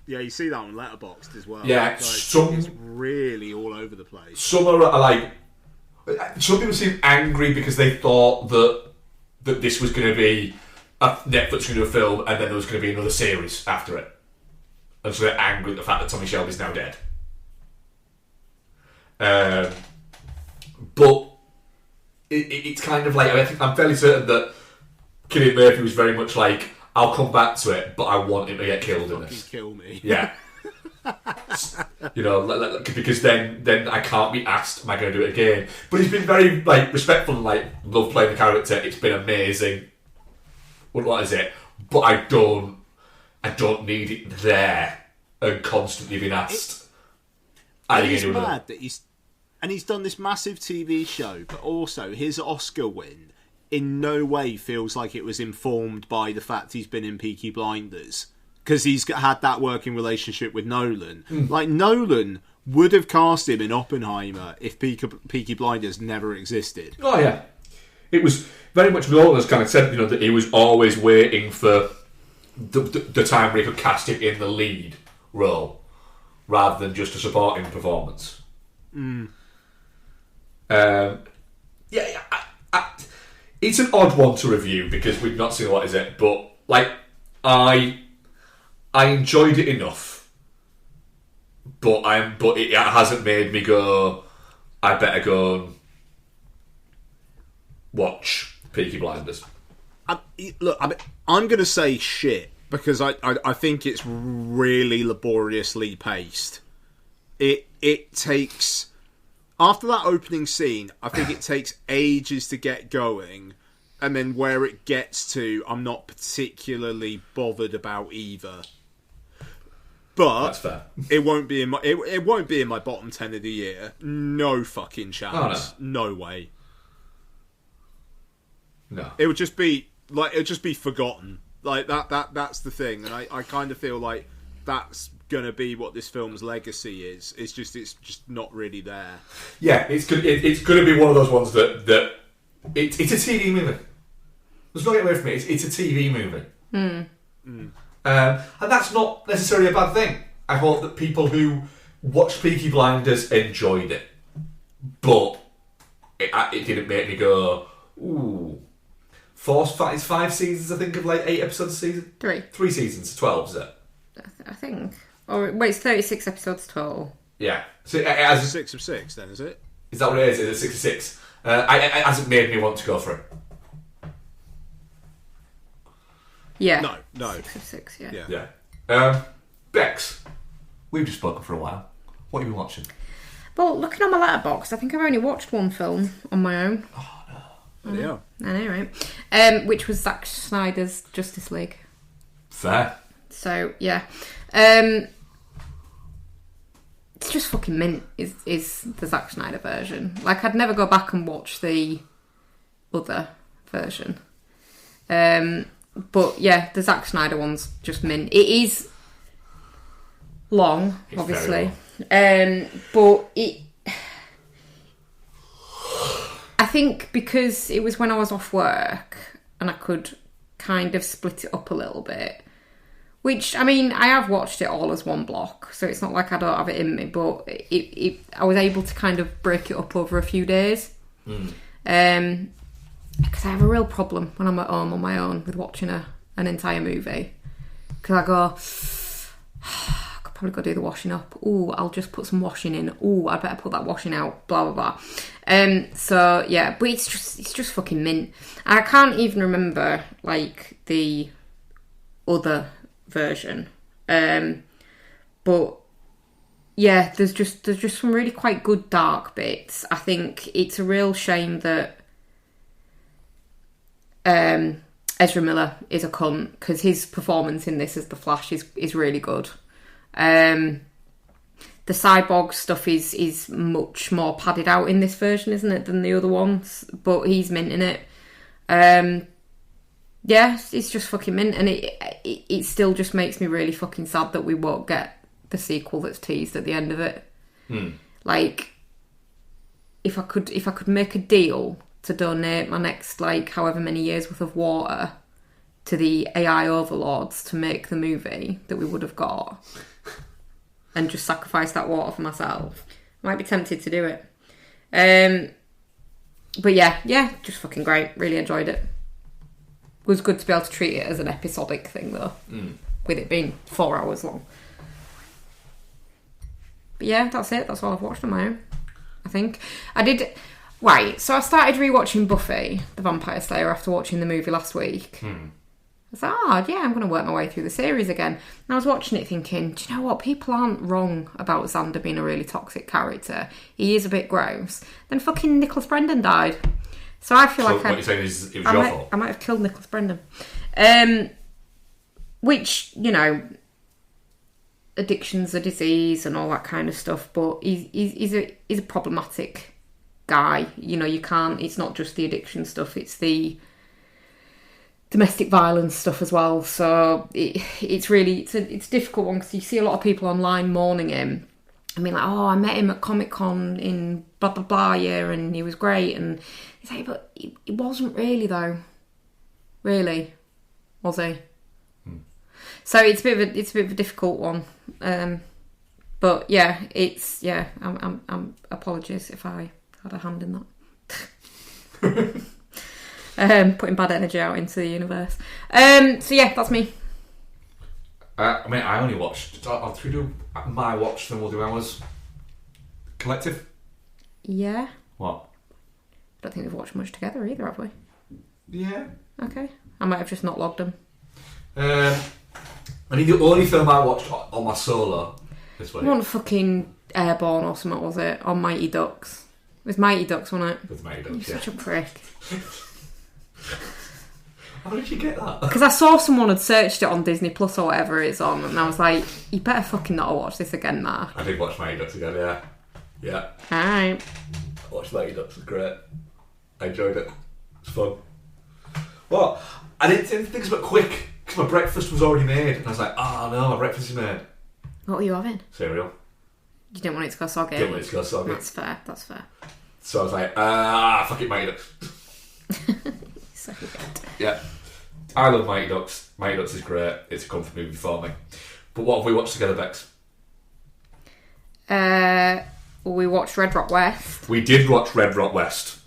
Yeah, you see that on Letterboxd as well. Yeah, like, some... It's really all over the place. Some are like... Some people seem angry because they thought that this was going to be... Netflix was going to do a film and then there was going to be another series after it. And so they're angry at the fact that Tommy Shelby's now dead. But it's kind of like... I'm fairly certain that Cillian Murphy was very much like, I'll come back to it, but I want him to get killed in this. Kill me. Yeah. Because then I can't be asked, am I going to do it again? But he's been very respectful and love playing the character. It's been amazing. What is it? But I don't need it there and constantly being asked. It is mad that he's And he's done this massive TV show, but also his Oscar win in no way feels like it was informed by the fact he's been in Peaky Blinders. Because he's had that working relationship with Nolan. Like, Nolan would have cast him in Oppenheimer if Peaky Blinders never existed. Oh, yeah. It was very much Nolan's kind of said, you know, that he was always waiting for the time where he could cast him in the lead role rather than just a supporting performance. It's an odd one to review because we've not seen what is it, but like I enjoyed it enough, but it hasn't made me go, I better go and watch Peaky Blinders. I'm going to say shit because I think it's really laboriously paced. It takes, after that opening scene, I think it takes ages to get going, and then where it gets to, I'm not particularly bothered about either. But that's fair. It won't be in my bottom 10 of the year. No fucking chance. Oh, no. No way. No. It would just be forgotten. Like that's the thing, and I kind of feel like that's gonna be what this film's legacy is. It's just not really there. Yeah, it's gonna be one of those ones that it's a TV movie. There's no getting away from it. It's a TV movie. And that's not necessarily a bad thing. I hope that people who watched Peaky Blinders enjoyed it, but it didn't make me go, ooh. It's 5 seasons, I think, of like 8 episodes a season. 3 seasons, 12, is it? I think. Or wait, it's 36 episodes total. Yeah. So it has 6 of 6, then, is it? Is that what it is? Is it 6 of 6? It hasn't made me want to go for it. Yeah. No. 6 of 6, yeah. Yeah. Bex, we've just spoken for a while. What have you been watching? Well, looking on my letterbox, I think I've only watched one film on my own. Yeah. I know, right? Which was Zack Snyder's Justice League. Fair. So, yeah. It's just fucking mint, is the Zack Snyder version. Like, I'd never go back and watch the other version. But, yeah, the Zack Snyder one's just mint. It is long, It's obviously. very long. But it... I think because it was when I was off work and I could kind of split it up a little bit, which, I mean, I have watched it all as one block, so it's not like I don't have it in me, but I was able to kind of break it up over a few days. Because I have a real problem when I'm at home on my own with watching an entire movie. Because I go, I could probably go do the washing up. Ooh, I'll just put some washing in. Ooh, I'd better put that washing out. Blah, blah, blah. So, yeah, but it's just fucking mint. And I can't even remember, like, the other version. But, yeah, there's just some really quite good dark bits. I think it's a real shame that Ezra Miller is a cunt, because his performance in this as the Flash is really good. The cyborg stuff is much more padded out in this version, isn't it, than the other ones? But he's mint in it. Yeah, it's just fucking mint, and it still just makes me really fucking sad that we won't get the sequel that's teased at the end of it. Like, if I could make a deal to donate my next, like, however many years worth of water to the AI overlords to make the movie that we would have got, and just sacrifice that water for myself, I might be tempted to do it. But yeah, just fucking great. Really enjoyed it. It was good to be able to treat it as an episodic thing, though, with it being 4 hours long. But yeah, that's it. That's all I've watched on my own, I think. Right, so I started rewatching Buffy the Vampire Slayer after watching the movie last week. I was like, yeah, I'm going to work my way through the series again. And I was watching it thinking, do you know what? People aren't wrong about Xander being a really toxic character. He is a bit gross. Then fucking Nicholas Brendan died. So I feel like what you're saying is it was your fault? I might have killed Nicholas Brendan. Which, you know, addiction's a disease and all that kind of stuff, but he's a problematic guy. You know, you can't. It's not just the addiction stuff; it's the domestic violence stuff as well. So it's a difficult one, because you see a lot of people online mourning him. I mean, like, oh, I met him at Comic-Con in blah blah blah year, and he was great. And it's like, but it wasn't really though. Really, was he? So it's a bit of a difficult one. But yeah, I'm apologies if I had a hand in that. Putting bad energy out into the universe. So yeah, that's me. I mean, I only watched. I'll do my watch, then we'll do ours. Collective. Yeah. What? I don't think we've watched much together either, have we? Yeah. Okay. I might have just not logged them. I mean, the only film I watched on my solo this week. It wasn't fucking Airborne or something, was it? On Mighty Ducks. It was Mighty Ducks, wasn't it? With Mighty Ducks, You're such a prick. How did you get that? Because I saw someone had searched it on Disney Plus or whatever it's on, and I was like, you better fucking not watch this again, Mark. I did watch Mighty Ducks again, yeah. Yeah. Alright. I watched Mighty Ducks, it was great. I enjoyed it. It was fun. What? I didn't think it was a bit quick, because my breakfast was already made, and I was like, oh no, my breakfast is made. What were you having? Cereal. You didn't want it to go soggy? Didn't want it to go soggy. That's fair. So I was like, fuck it, Mighty Ducks. So good. Yeah. I love Mighty Ducks. Mighty Ducks is great. It's a comfort movie for me. But what have we watched together, Bex? We watched Red Rock West. We did watch Red Rock West.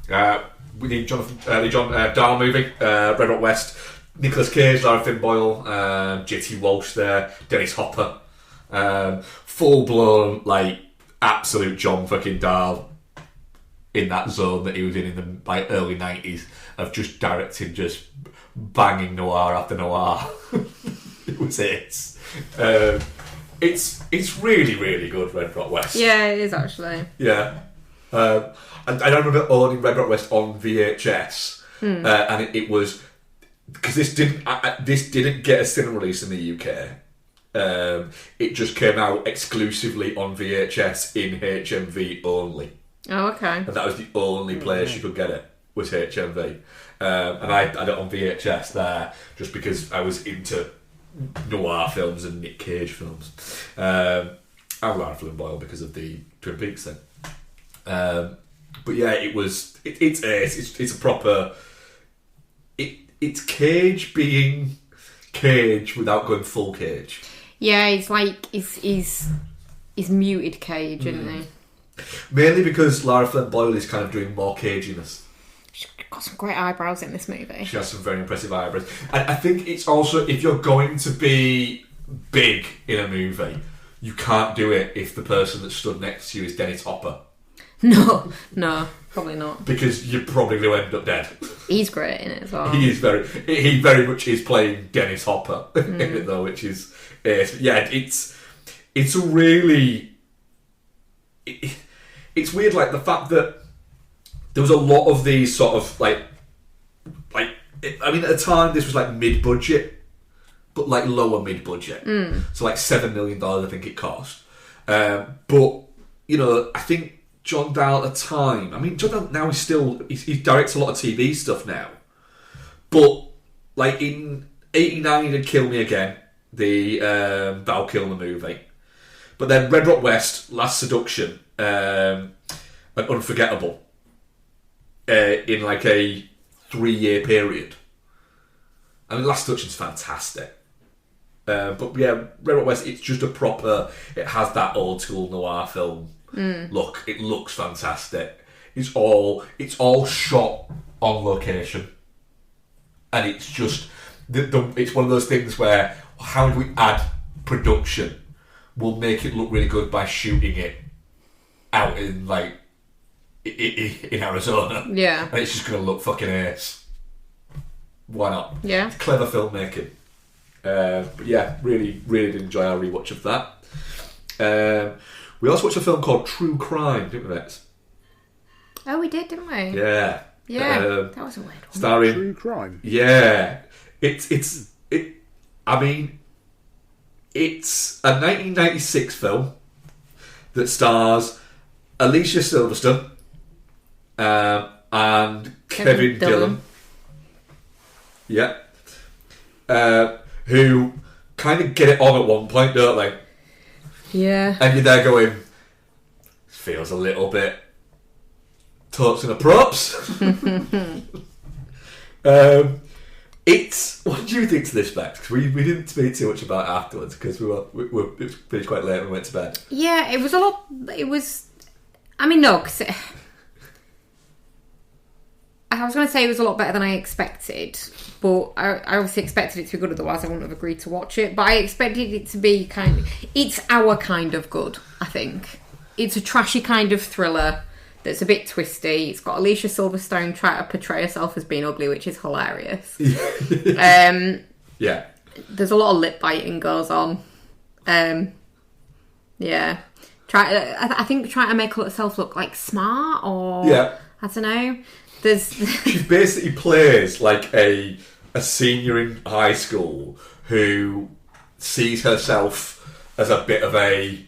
We need John Dahl movie, Red Rock West. Nicolas Cage, Lara Flynn Boyle, JT Walsh there, Dennis Hopper. Full blown, like, absolute John fucking Dahl in that zone that he was in the like early 90s of just directing just banging noir after noir. It was it. It's really, really good, Red Rock West. Yeah, it is actually. Yeah. And I remember owning Red Rock West on VHS, and it was because this didn't get a cinema release in the UK. It just came out exclusively on VHS in HMV only. Oh, okay. And that was the only place you could get it, was HMV. And I had it on VHS there just because I was into noir films and Nick Cage films. And Lara Flynn Boyle because of the Twin Peaks thing. But yeah, it's a proper... It's Cage being Cage without going full Cage. Yeah, it's like he's muted Cage, isn't he? Mainly because Lara Flynn Boyle is kind of doing more caginess. She's got some great eyebrows in this movie. She has some very impressive eyebrows. And I think it's also, if you're going to be big in a movie, you can't do it if the person that stood next to you is Dennis Hopper. No, probably not. Because you're probably going to end up dead. He's great in it as well. He very much is playing Dennis Hopper in it though, which is it's a really it's weird, like the fact that there was a lot of these sort of like I mean at the time this was like mid-budget, but like lower mid-budget, so like $7 million I think it cost, but you know I think John Dahl at the time, I mean John Dahl now he directs a lot of TV stuff now, but like in '89 he did Kill Me Again, the Val Kilmer movie, but then Red Rock West, Last Seduction, and Unforgettable in like a 3-year period. I mean Last Seduction's fantastic, but yeah, Red Rock West, it's just a proper, it has that old school noir film look. It looks fantastic. It's all shot on location, and it's just it's one of those things where how do we add production? We'll make it look really good by shooting it out in like in Arizona. Yeah, and it's just going to look fucking ace. Why not? Yeah, it's clever filmmaking. But yeah, really, really did enjoy our rewatch of that. We also watched a film called True Crime, didn't we, Vex? Oh, we did, didn't we? Yeah. Yeah, that was a weird one. Starring True Crime. Yeah, it. I mean, It's a 1996 film that stars Alicia Silverstone and Kevin Dillon. Yeah. Who kind of get it on at one point, don't they? Yeah. And you're there going, feels a little bit torps and a props. It's, what do you think to this, Bex? 'Cause we didn't speak too much about it afterwards because it was finished quite late and we went to bed. Yeah, it was a lot. It was. I mean, no, because I was going to say it was a lot better than I expected, but I obviously expected it to be good. Otherwise, I wouldn't have agreed to watch it. But I expected it to be it's our kind of good. I think it's a trashy kind of thriller that's a bit twisty. It's got Alicia Silverstone trying to portray herself as being ugly, which is hilarious. Yeah. There's a lot of lip biting goes on. Yeah. I think trying to make herself look like smart or I don't know. She basically plays like a senior in high school who sees herself as a bit of a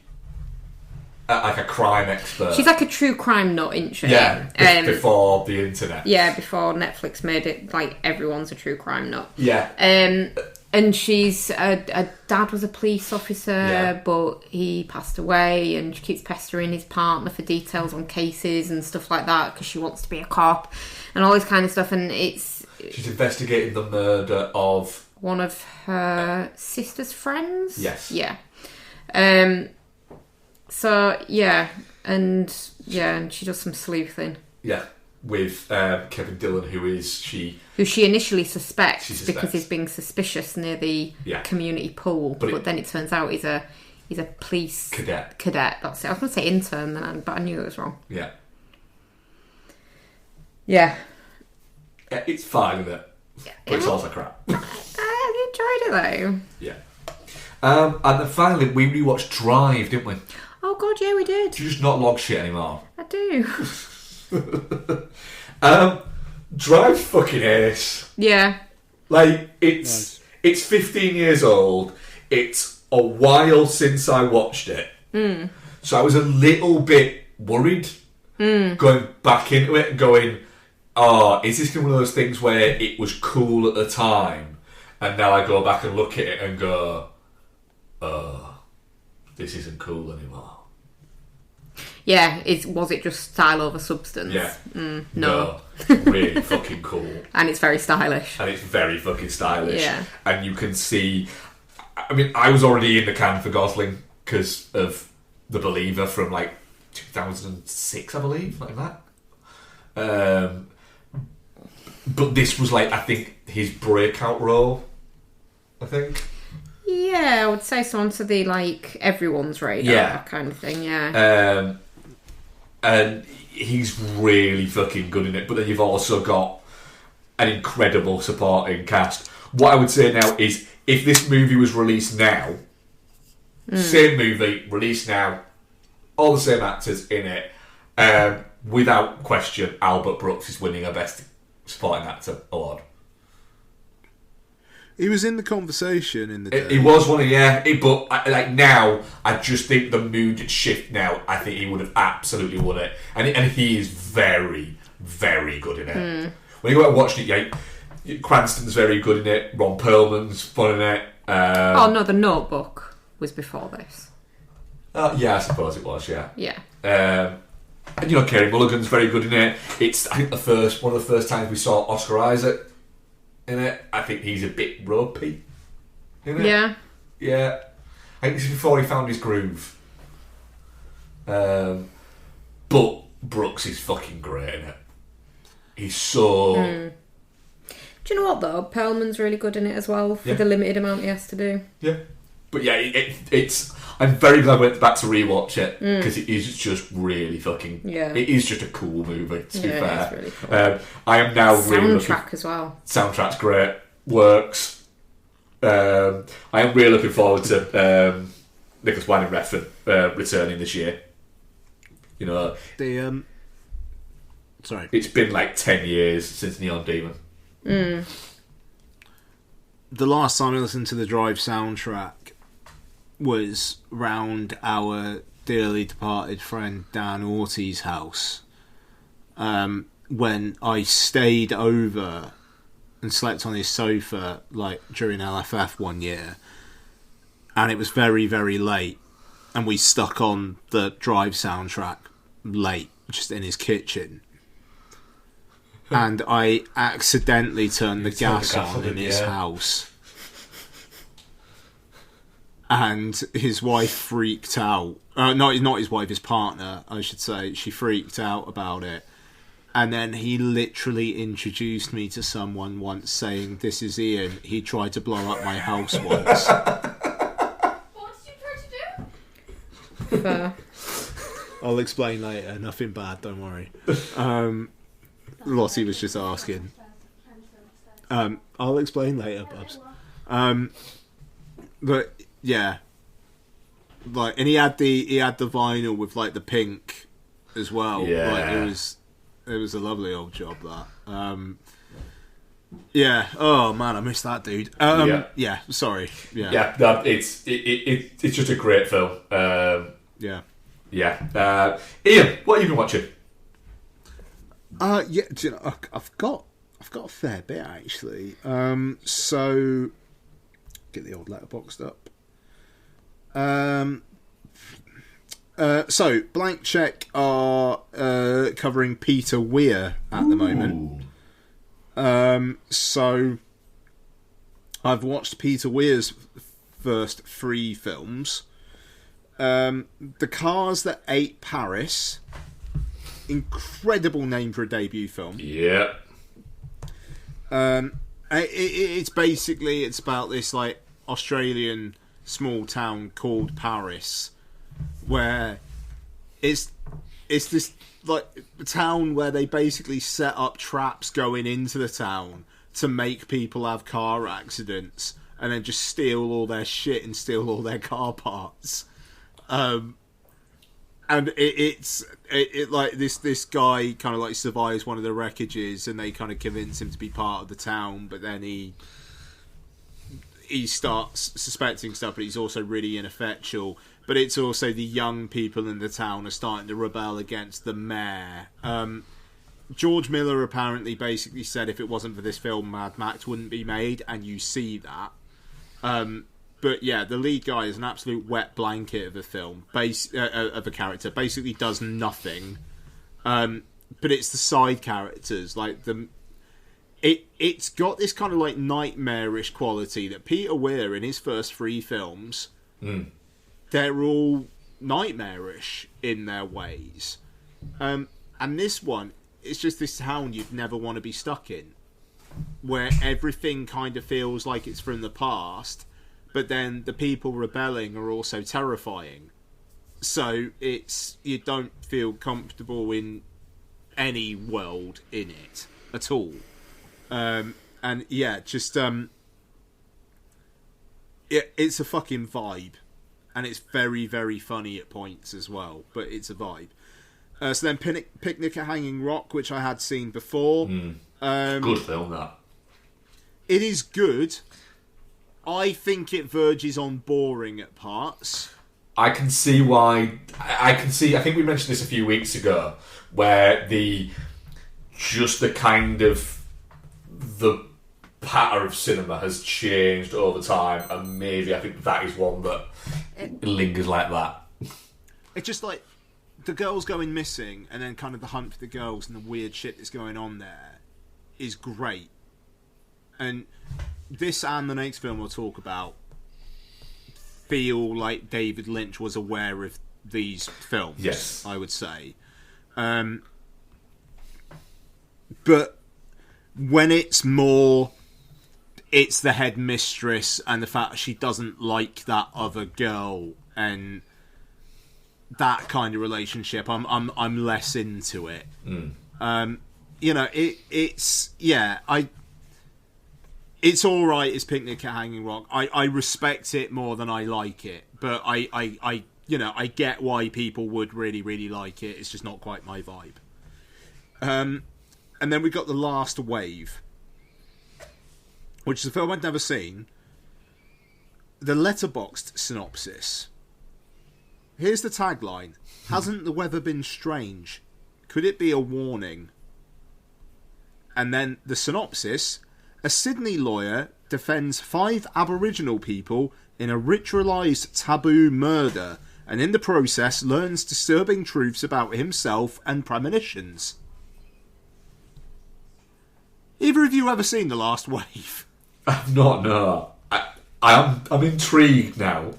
crime expert. She's like a true crime nut, isn't she? Yeah, before the internet. Yeah, before Netflix made it like everyone's a true crime nut. Yeah. And she's her dad was a police officer, but he passed away, and she keeps pestering his partner for details on cases and stuff like that because she wants to be a cop and all this kind of stuff. And she's investigating the murder of one of her sister's friends. Yes. Yeah. So and she does some sleuthing. Yeah, with Kevin Dillon, who she initially suspects because he's being suspicious near the community pool, but then it turns out he's a police cadet. That's it. I was going to say intern, but I knew it was wrong. Yeah. Yeah. Yeah, it's fine, isn't it? Yeah. But it's also crap. I enjoyed it though. Yeah. And then finally, we rewatched Drive, didn't we? Oh god, yeah, we did. Do you just not log shit anymore? I do. Drive's fucking ace. Yeah. Like, it's 15 years old. It's a while since I watched it. So I was a little bit worried going back into it and going, is this one of those things where it was cool at the time and now I go back and look at it and go, this isn't cool anymore. Yeah, was it just style over substance? Yeah. No. Really fucking cool. And it's very stylish. And it's very fucking stylish. Yeah. And you can see... I mean, I was already in the can for Gosling because of The Believer from, 2006, I believe, like that. But this was, I think, his breakout role, I think. Yeah, I would say so, onto the, everyone's radar kind of thing, yeah. And he's really fucking good in it. But then you've also got an incredible supporting cast. What I would say now is, if this movie was released now, same movie, released now, all the same actors in it, without question, Albert Brooks is winning a Best Supporting Actor award. He was in the conversation in the day. He was one of, but now, I just think the mood had shifted now. I think he would have absolutely won it. And he is very, very good in it. When you go out watching it, Cranston's very good in it, Ron Perlman's fun in it. The Notebook was before this. Yeah, I suppose it was, yeah. Yeah. And Kerry Mulligan's very good in it. It's, I think, one of the first times we saw Oscar Isaac in it. I think he's a bit ropey in it. Yeah. Yeah. I think this is before he found his groove. But Brooks is fucking great in it. He's so... Do you know what, though? Perlman's really good in it as well, for the limited amount he has to do. Yeah. But yeah, it's... I'm very glad I went back to rewatch it, because it is just really fucking... Yeah. It is just a cool movie, to be fair. It's really cool. I am now really Soundtrack as well. Soundtrack's great. Works. I am really looking forward to Nicholas Winding Refn returning this year. Sorry. It's been 10 years since Neon Demon. The last time I listened to the Drive soundtrack, was round our dearly departed friend Dan Orty's house when I stayed over and slept on his sofa like during LFF one year, and it was very, very late, and we stuck on the Drive soundtrack late just in his kitchen, and I accidentally turned the gas on in his house. And his wife freaked out. Not his wife, his partner, I should say. She freaked out about it. And then he literally introduced me to someone once, saying, "This is Ian. He tried to blow up my house once." What did you try to do? Fair. I'll explain later. Nothing bad, don't worry. Lottie was just asking. I'll explain later, Bubs. But... yeah, like, and he had the vinyl with like the pink as well. Yeah, like, it was a lovely old job that. Yeah. Oh man, I missed that dude. Yeah. Sorry. Yeah. Yeah. It's just a great film. Yeah. Yeah. Ian, what have you been watching? Yeah. Do you know, I've got a fair bit actually. So get the old letterboxd up. So Blank Check are covering Peter Weir at the moment. So I've watched Peter Weir's first 3 films. The Cars That Ate Paris, incredible name for a debut film. Yeah. It's basically about this like Australian small town called Paris, where it's this like town where they basically set up traps going into the town to make people have car accidents and then just steal all their shit and steal all their car parts. And it's like this guy kind of like survives one of the wreckages, and they kind of convince him to be part of the town, but then he starts suspecting stuff, but he's also really ineffectual. But it's also the young people in the town are starting to rebel against the mayor. George Miller apparently basically said if it wasn't for this film, Mad Max wouldn't be made, and you see that. But yeah, the lead guy is an absolute wet blanket of a film, of a character. Basically does nothing. But it's the side characters, like the... It's got this kind of like nightmarish quality that Peter Weir in his first 3 films, they're all nightmarish in their ways. And this one, it's just this town you'd never want to be stuck in, where everything kind of feels like it's from the past, but then the people rebelling are also terrifying. So you don't feel comfortable in any world in it at all. And yeah, just it's a fucking vibe, and it's very, very funny at points as well. But it's a vibe. So then, Picnic at Hanging Rock, which I had seen before. Good film, that. It is good. I think it verges on boring at parts. I can see why. I think we mentioned this a few weeks ago, where the kind of the patter of cinema has changed over time, and maybe I think that is one that lingers like that. It's just like the girls going missing, and then kind of the hunt for the girls and the weird shit that's going on there is great. And this and the next film we'll talk about feel like David Lynch was aware of these films. Yes, I would say. But when it's more, it's the headmistress and the fact she doesn't like that other girl and that kind of relationship, I'm less into it. You know, it's all right as Picnic at Hanging Rock. I respect it more than I like it, but I get why people would really, really like it. It's just not quite my vibe. And then we got The Last Wave, which is a film I'd never seen. the letterboxed synopsis. Here's the tagline. Hasn't the weather been strange? Could it be a warning? And then the synopsis. A Sydney lawyer defends 5 Aboriginal people in a ritualised taboo murder, and in the process learns disturbing truths about himself and premonitions. Either of you ever seen The Last Wave? I've not, no. I'm intrigued now.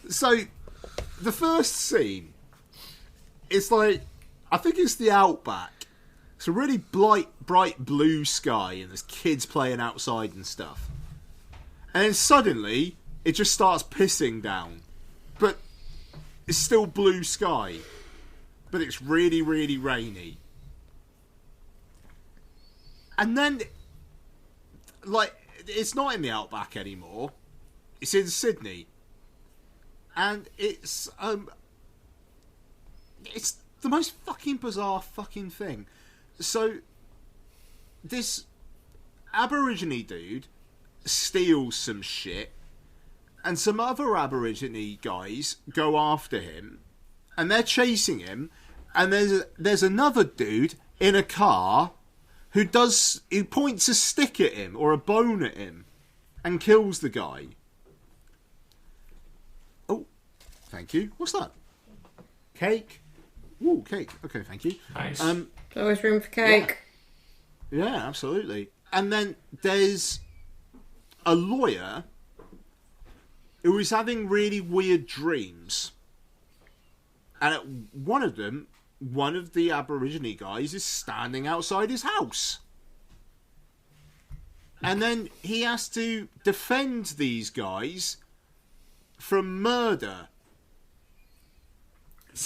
So, the first scene, it's like, I think it's the outback. It's a really bright blue sky, and there's kids playing outside and stuff. And then suddenly, it just starts pissing down. But it's still blue sky. But it's really, really rainy. And then, like, it's not in the outback anymore. It's in Sydney. And it's the most fucking bizarre fucking thing. So, this Aborigine dude steals some shit, and some other Aborigine guys go after him, and they're chasing him, and there's another dude in a car who points a stick at him or a bone at him and kills the guy. Oh, thank you. What's that? Cake? Ooh, cake. Okay, thank you. Nice. There's always room for cake. Yeah, absolutely. And then there's a lawyer who is having really weird dreams. And at one of them, one of the Aborigine guys is standing outside his house. And then he has to defend these guys from murder.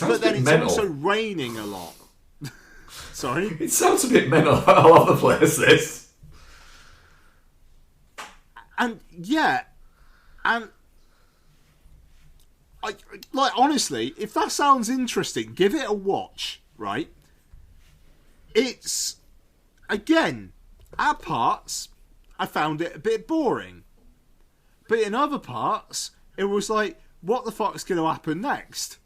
But then it's mental. also raining a lot. Sorry? It sounds a bit mental all over the place, this. And, yeah. And, honestly, if that sounds interesting, give it a watch, right? It's, again, at parts, I found it a bit boring. But in other parts, it was like, what the fuck's going to happen next?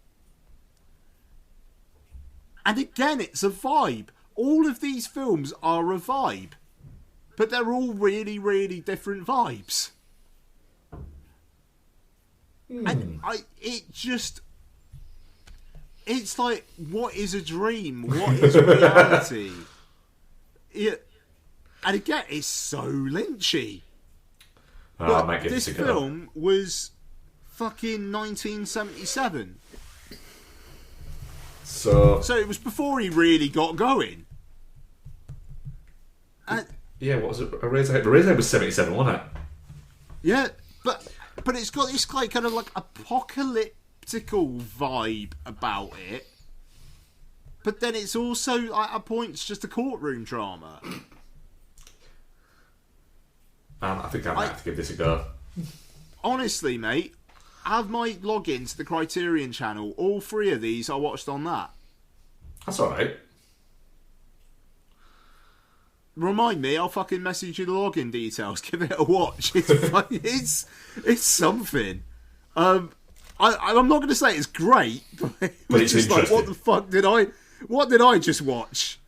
And again, it's a vibe. All of these films are a vibe. But they're all really, really different vibes. And it's like, what is a dream? What is reality? And again, it's so Lynchy. Oh, I might give this this a go. film was fucking 1977. So it was before he really got going. And, yeah, what was it? Eraserhead was 77, wasn't it? yeah, but it's got this kind of like apocalyptical vibe about it. But then it's also at points just a courtroom drama. I think I might have to give this a go. Honestly, mate, have my login to the Criterion channel. All 3 of these I watched on that. That's alright. Remind me, I'll fucking message you the login details. Give it a watch. It's something. I'm not going to say it's great, but it's just like, what the fuck did I just watch?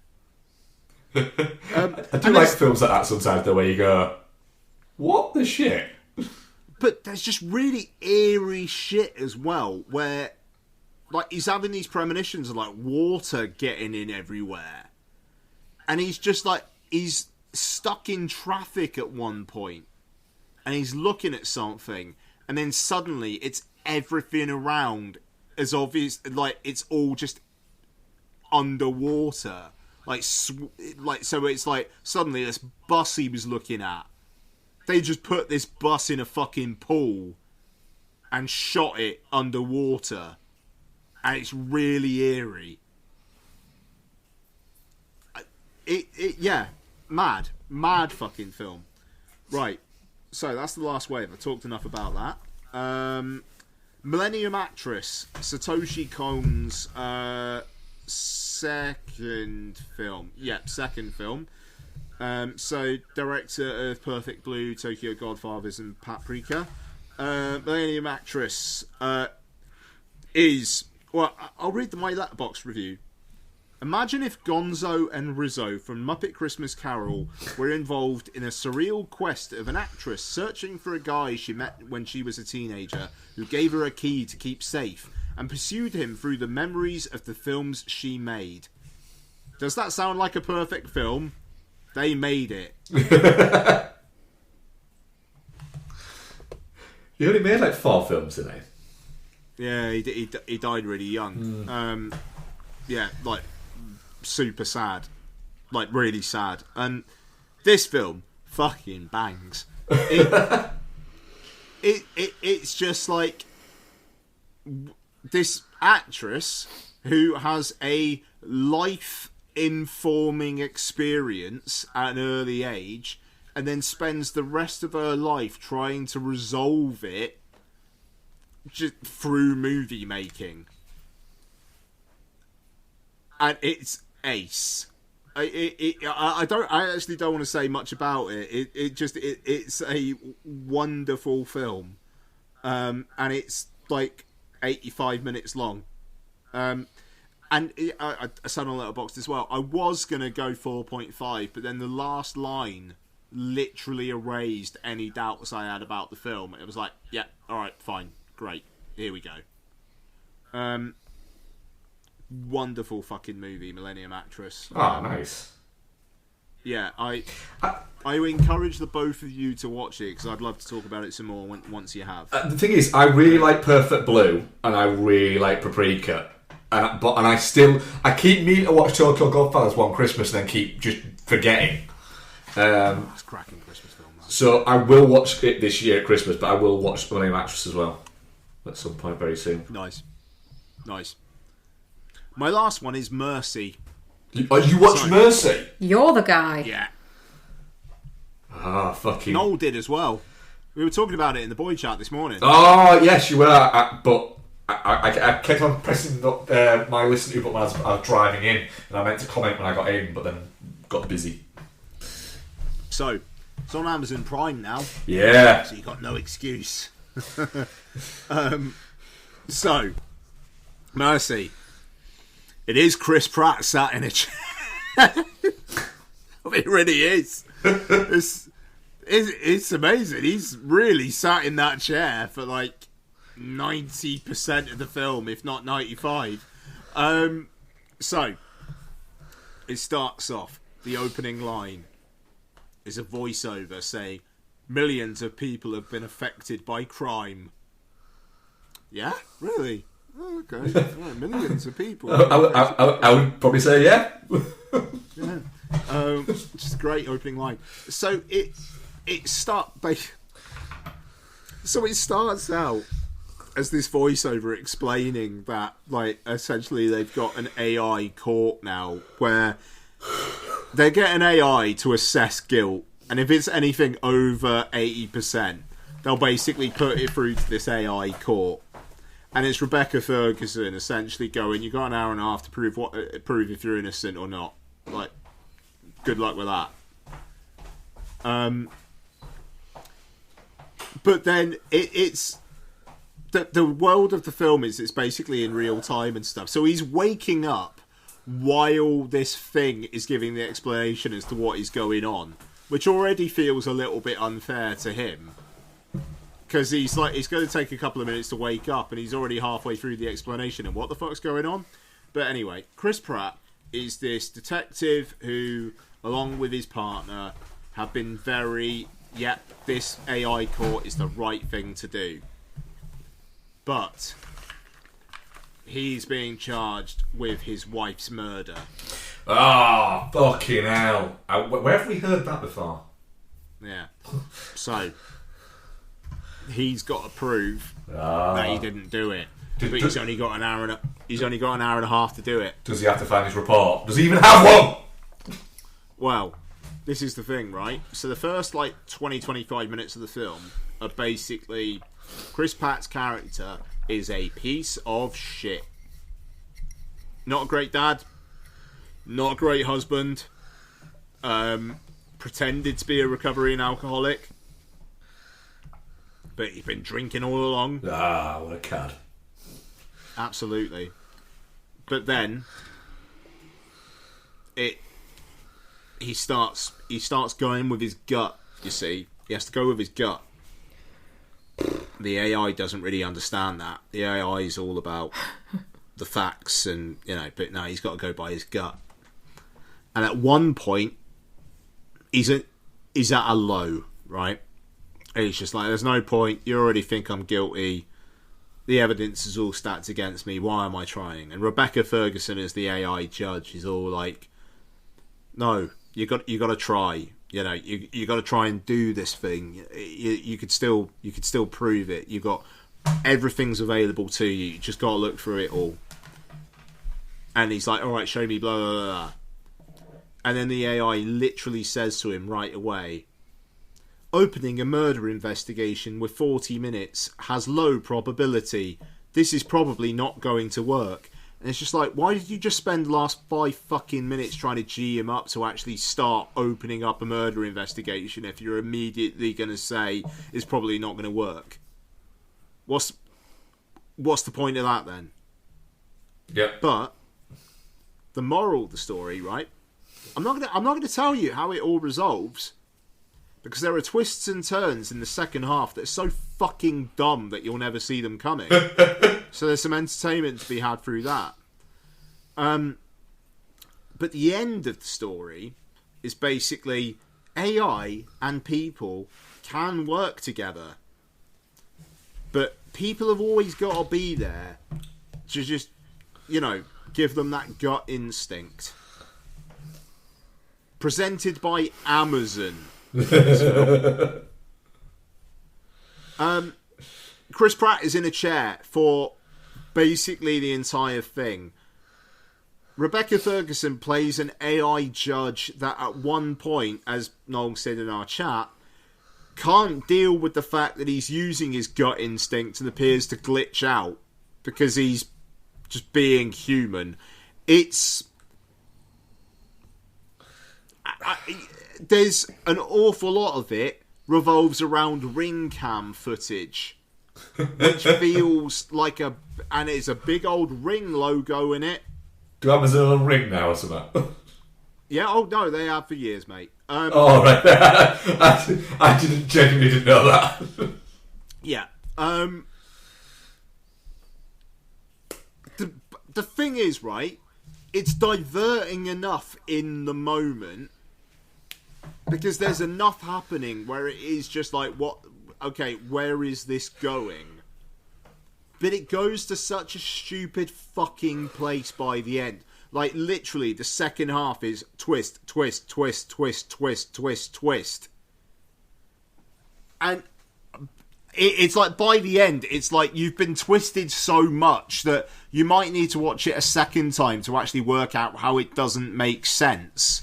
I do like films like that sometimes, though, where you go, what the shit? But there's just really eerie shit as well, where like he's having these premonitions of like water getting in everywhere, and he's just like he's stuck in traffic at one point, and he's looking at something, and then suddenly it's everything around as obvious, like it's all just underwater, like so it's like suddenly this bus he was looking at. They just put this bus in a fucking pool and shot it underwater. And it's really eerie. Yeah, mad fucking film. Right, so that's The Last Wave. I talked enough about that. Millennium Actress, Satoshi Kon's second film. Yep, second film. So, director of Perfect Blue, Tokyo Godfathers, and Paprika. Millennium Actress is... Well, I'll read my Letterboxd review. Imagine if Gonzo and Rizzo from Muppet Christmas Carol were involved in a surreal quest of an actress searching for a guy she met when she was a teenager who gave her a key to keep safe and pursued him through the memories of the films she made. Does that sound like a perfect film? They made it. He only made like 4 films, didn't he? Yeah, he died really young. Yeah, like super sad, like really sad. And this film fucking bangs. It's just like this actress who has a life-informing experience at an early age, and then spends the rest of her life trying to resolve it just through movie making. And it's ace. I actually don't want to say much about it. It's a wonderful film, and it's like 85 minutes long. And I said on Letterboxd as well. I was gonna go 4.5, but then the last line literally erased any doubts I had about the film. It was like, yeah, all right, fine, great, here we go. Wonderful fucking movie, Millennium Actress. Oh, nice. Yeah, I encourage the both of you to watch it because I'd love to talk about it some more once you have. The thing is, I really like Perfect Blue and I really like Paprika, and I keep meaning to watch Tokyo Godfathers one Christmas and then keep just forgetting. It's a cracking Christmas film. Right? So I will watch it this year at Christmas, but I will watch Millennium Actress as well at some point very soon. Nice. My last one is Mercy. You watched Mercy? You're the guy. Yeah. Ah, fucking... Noel did as well. We were talking about it in the boy chat this morning. Oh, yes, you were. But I kept on pressing my listen to button when I was driving in, and I meant to comment when I got in, but then got busy. So, it's on Amazon Prime now. Yeah. So you got no excuse. So, Mercy. It is Chris Pratt sat in a chair. It really is. It's amazing. He's really sat in that chair for like 90% of the film, if not 95%. So, it starts off. The opening line is a voiceover saying, "Millions of people have been affected by crime." Yeah? Really? Oh, okay. Yeah, millions of people. I would probably say yeah. Yeah. Just a great opening line. So it starts out as this voiceover explaining that, like, essentially they've got an AI court now where they get an AI to assess guilt, and if it's anything over 80%, they'll basically put it through to this AI court. And it's Rebecca Ferguson essentially going, "You got an hour and a half to prove if you're innocent or not. Like, good luck with that." But then it's the world of the film is it's basically in real time and stuff. So he's waking up while this thing is giving the explanation as to what is going on, which already feels a little bit unfair to him. Because he's going to take a couple of minutes to wake up, and he's already halfway through the explanation and what the fuck's going on. But anyway, Chris Pratt is this detective who, along with his partner, have been this AI court is the right thing to do. But he's being charged with his wife's murder. Ah, fucking hell. Where have we heard that before? Yeah. So he's got to prove that he didn't do it. But he's only got an hour and a half to do it. Does he have to find his report? Does he even have one? Well, this is the thing, right? So the first 20-25 minutes of the film are basically Chris Pratt's character is a piece of shit. Not a great dad, not a great husband, pretended to be a recovering alcoholic, but he's been drinking all along. Ah, what a cad. Absolutely. But then he starts going with his gut, you see. He has to go with his gut. The AI doesn't really understand that. The AI is all about the facts and, but no, he's got to go by his gut. And at one point, he's at a low, right? And he's just like, there's no point. You already think I'm guilty. The evidence is all stacked against me. Why am I trying? And Rebecca Ferguson, as the AI judge, is all like, no, you got to try. You got to try and do this thing. You could still prove it. You got everything's available to you. You just got to look through it all. And he's like, all right, show me blah blah blah. And then the AI literally says to him right away, opening a murder investigation with 40 minutes has low probability. This is probably not going to work. And it's just like, why did you just spend the last 5 fucking minutes trying to G him up to actually start opening up a murder investigation if you're immediately going to say it's probably not going to work? What's the point of that then? Yep. But the moral of the story, right? I'm not going to tell you how it all resolves, because there are twists and turns in the second half that are so fucking dumb that you'll never see them coming. So there's some entertainment to be had through that. But the end of the story is basically AI and people can work together. But people have always got to be there to just, give them that gut instinct. Presented by Amazon. Chris Pratt is in a chair for basically the entire thing. Rebecca Ferguson plays an AI judge that at one point, as Noel said in our chat, can't deal with the fact that he's using his gut instinct and appears to glitch out because he's just being human. There's an awful lot of it revolves around ring cam footage, which feels like and it's a big old Ring logo in it. Do Amazon own Ring now or something? Yeah, oh no, they have for years, mate. Oh, right. I genuinely didn't know that. Yeah. The thing is, right, it's diverting enough in the moment because there's enough happening where it is just like, where is this going? But it goes to such a stupid fucking place by the end. Like, literally, the second half is twist, twist, twist, twist, twist, twist, twist. And it's like, by the end, it's like you've been twisted so much that you might need to watch it a second time to actually work out how it doesn't make sense.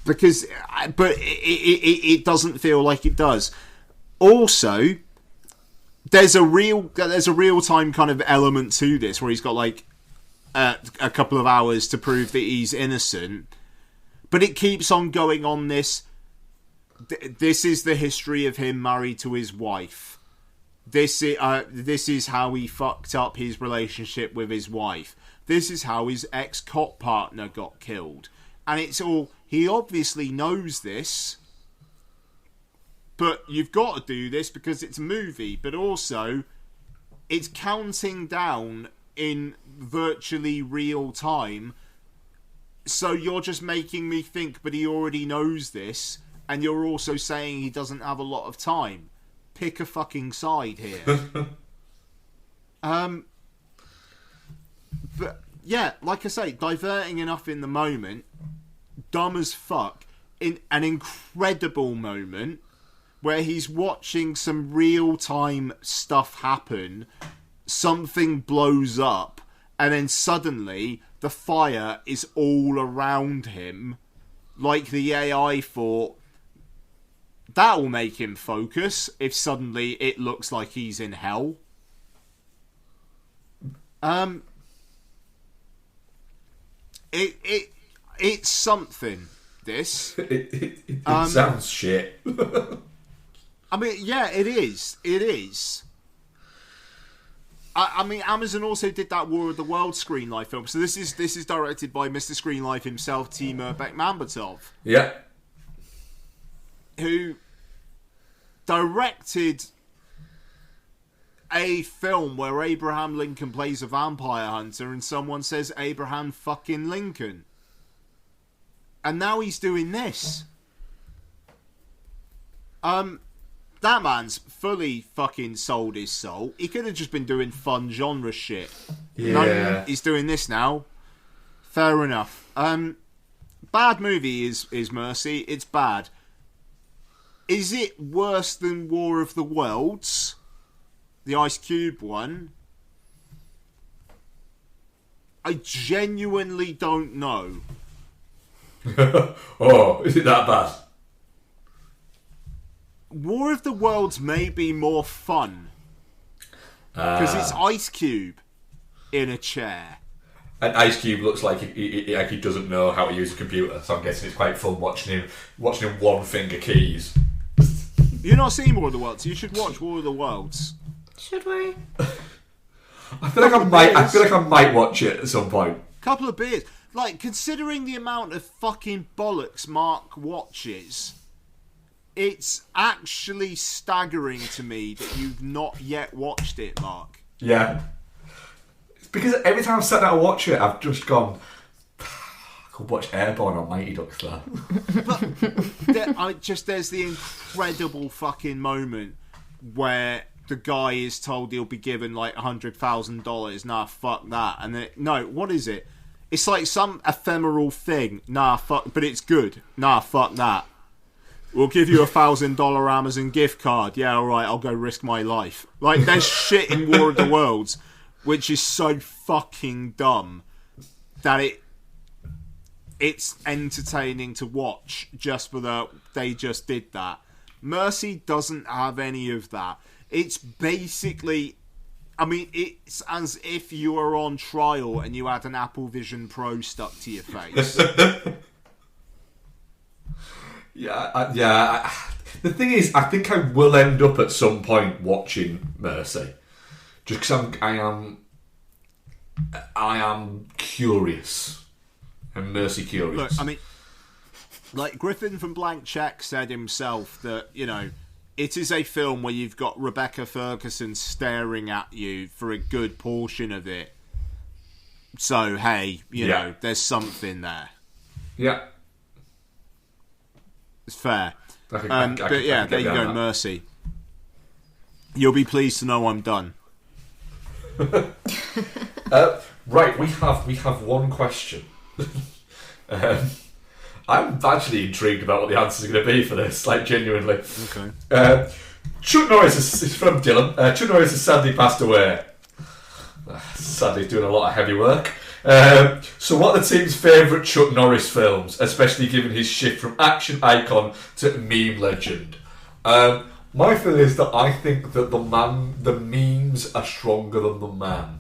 But it doesn't feel like it does. Also, there's a real time kind of element to this where he's got like a couple of hours to prove that he's innocent, but it keeps on going on this. This is the history of him married to his wife. This is how he fucked up his relationship with his wife. This is how his ex-cop partner got killed. And it's all, he obviously knows this, but you've got to do this because it's a movie, but also it's counting down in virtually real time. So you're just making me think, but he already knows this, and you're also saying he doesn't have a lot of time. Pick a fucking side here. But yeah, like I say, diverting enough in the moment, dumb as fuck, in an incredible moment where he's watching some real-time stuff happen, something blows up, and then suddenly the fire is all around him, like the AI thought, that will make him focus if suddenly it looks like he's in hell. It's something. this. It sounds shit. I mean, yeah, it is. It is. I mean, Amazon also did that War of the Worlds Screen Life film. So this is directed by Mr. Screen Life himself, Timur Bekmambetov. Yeah. Who directed a film where Abraham Lincoln plays a vampire hunter and someone says Abraham fucking Lincoln. And now he's doing this. That man's fully fucking sold his soul. He could have just been doing fun genre shit. Yeah. No, he's doing this now. Fair enough. Bad movie is Mercy. It's bad. Is it worse than War of the Worlds? The Ice Cube one? I genuinely don't know. Oh, is it that bad? War of the Worlds may be more fun. Because it's Ice Cube in a chair. And Ice Cube looks like he doesn't know how to use a computer, so I'm guessing it's quite fun watching him one finger keys. You've not seen War of the Worlds. You should watch War of the Worlds. Should we? I feel like I might watch it at some point. Couple of beers. Like, considering the amount of fucking bollocks Mark watches, it's actually staggering to me that you've not yet watched it, Mark. Yeah. It's because every time I've sat down to watch it, I've just gone, I could watch Airborne on Mighty Ducks there. But there's the incredible fucking moment where the guy is told he'll be given like $100,000. Nah, fuck that. And no, what is it? It's like some ephemeral thing. Nah, fuck, but it's good. Nah, fuck that. We'll give you $1,000 Amazon gift card. Yeah, alright, I'll go risk my life. Like, there's shit in War of the Worlds which is so fucking dumb that it's entertaining to watch just for they just did that. Mercy doesn't have any of that. It's basically, I mean, it's as if you were on trial and you had an Apple Vision Pro stuck to your face. Yeah. The thing is, I think I will end up at some point watching Mercy, just because I am curious. I'm Mercy curious. Look, I mean, like Griffin from Blank Check said himself that, you know, it is a film where you've got Rebecca Ferguson staring at you for a good portion of it. So, hey, you know, there's something there. Yeah. It's fair. There you go, Mercy. You'll be pleased to know I'm done. Right, we have one question. I'm actually intrigued about what the answers are going to be for this, like, genuinely. Okay. Chuck Norris is from Dylan. Chuck Norris has sadly passed away. Sadly, doing a lot of heavy work. So what are the team's favourite Chuck Norris films, especially given his shift from action icon to meme legend? My feeling is that I think that the memes are stronger than the man.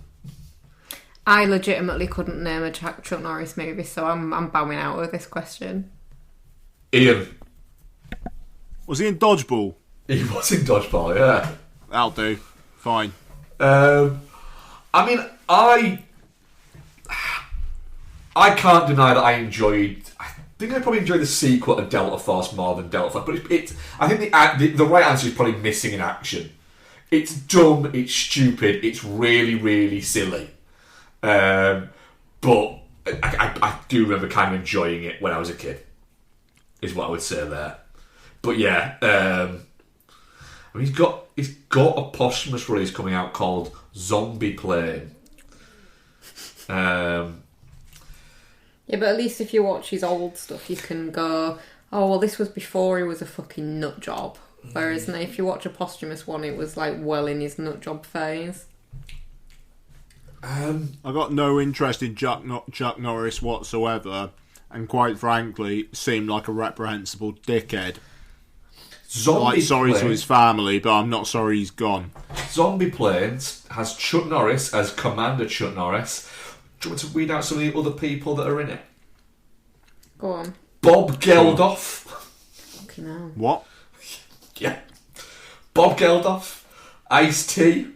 I legitimately couldn't name a Chuck Norris movie, so I'm bowing out with this question. Ian. Was he in Dodgeball? He was in Dodgeball, yeah. That'll do. Fine. I mean, I can't deny that I think I probably enjoyed the sequel to Delta Force more than Delta Force, but I think the right answer is probably missing in action. It's dumb, it's stupid, it's really, really silly. But I do remember kind of enjoying it when I was a kid, is what I would say there. But yeah, I mean, he's got a posthumous release coming out called Zombie Plane. Yeah, but at least if you watch his old stuff, you can go, oh, well, this was before he was a fucking nut job. Whereas now, if you watch a posthumous one, it was like well in his nut job phase. I got no interest in Chuck Norris whatsoever, and quite frankly, seemed like a reprehensible dickhead. Sorry to his family, but I'm not sorry he's gone. Zombie Planes has Chuck Norris as Commander Chuck Norris. Do you want to read out some of the other people that are in it? Go on. Bob Geldof. Fucking hell. What? Yeah. Bob Geldof. Iced tea.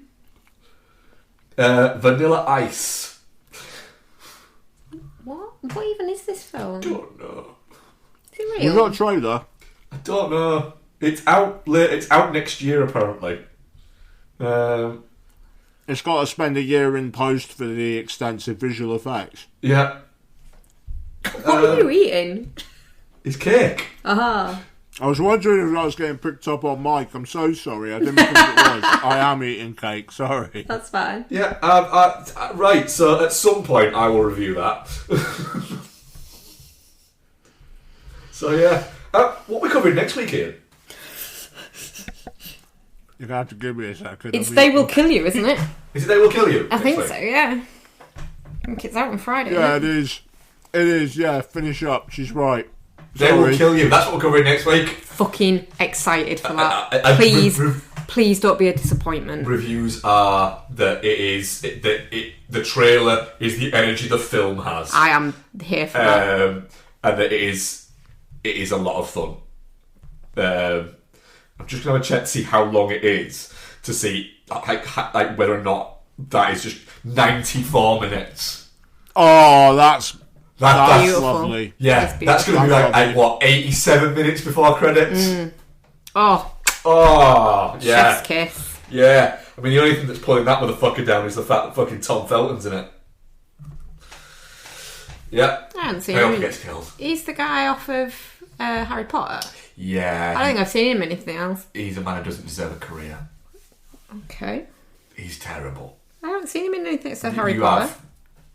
Vanilla Ice. What? What even is this film? Don't know. Is it You real? got a trailer? I don't know. It's out late. It's out next year, apparently. It's got to spend a year in post for the extensive visual effects. Yeah. What are you eating? It's cake. Aha. I was wondering if that was getting picked up on mic. I'm so sorry. I didn't think it was. I am eating cake. Sorry. That's fine. Yeah. Right. So at some point, I will review that. So yeah. What are we covering next week, Ian? You're going to have to give me a second. It's They Will Kill You, isn't it? Is it They Will Kill You? I next think week? so, yeah. I think it's out on Friday. Yeah, isn't it is. It is, yeah. Finish up. She's right. They Will Kill You. That's what we're covering next week. Fucking excited for that. Please. Please don't be a disappointment. Reviews are that the trailer is the energy the film has. I am here for that. And that it is a lot of fun. I'm just going to check to see how long it is to see like whether or not that is just 94 minutes. Oh, that's Beautiful. lovely. Yeah, that's going to be like what, 87 minutes before credits. Oh, Yeah, chef's kiss. yeah. I mean, the only thing that's pulling that motherfucker down is the fact that fucking Tom Felton's in it. Yeah, I haven't seen I hope he him. gets killed. He's the guy off of Harry Potter. Yeah, I don't think I've seen him in anything else. he's a man who doesn't deserve a career. Okay. He's terrible. I haven't seen him in anything except Harry You Potter. have.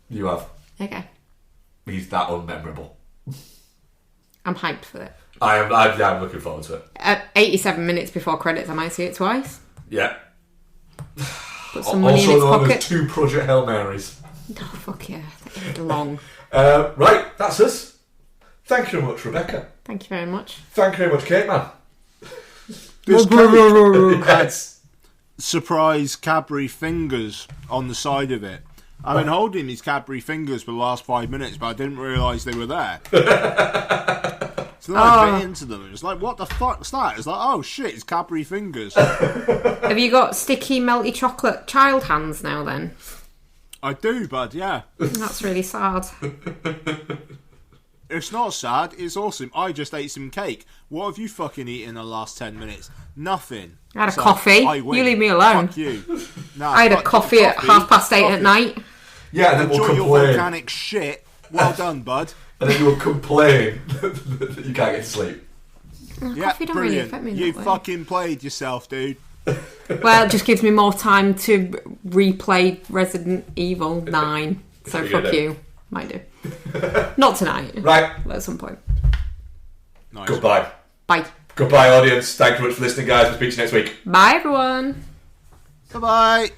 You have. Okay. He's that unmemorable. I'm hyped for it. I'm looking forward to it. At 87 minutes before credits, I might see it twice. Yeah. Put some money in Also its known pocket. as 2 Project Hail Marys. Oh, fuck yeah. That is long. Right, that's us. Thank you very much, Rebecca. Thank you very much. Thank you very much, Kate Man. This cake Yes. surprise Cadbury fingers on the side of it. I've been holding these Cadbury fingers for the last 5 minutes, but I didn't realise they were there. So then I bit into them. It was like, what the fuck's that? It's like, oh shit, it's Cadbury fingers. Have you got sticky, melty chocolate child hands now then? I do, bud, yeah. That's really sad. It's not sad, it's awesome. I just ate some cake. What have you fucking eaten in the last 10 minutes? Nothing. I had a So, coffee. I win. You leave me alone. Fuck you. Nah, I had a fuck coffee you. at 8:30 at night. Yeah, and then Enjoy we'll your complain. volcanic shit. Well done, bud. And then you will complain that you can't get to sleep. Yeah, Coffee don't really brilliant. affect me You that way. fucking played yourself, dude. Well, it just gives me more time to replay Resident Evil 9. So You fuck do. you. Might do. Not tonight. Right, But at some point. Nice. goodbye. Bye. Goodbye, audience. Thank you very much for listening, guys. We'll speak to you next week. Bye, everyone. Bye-bye.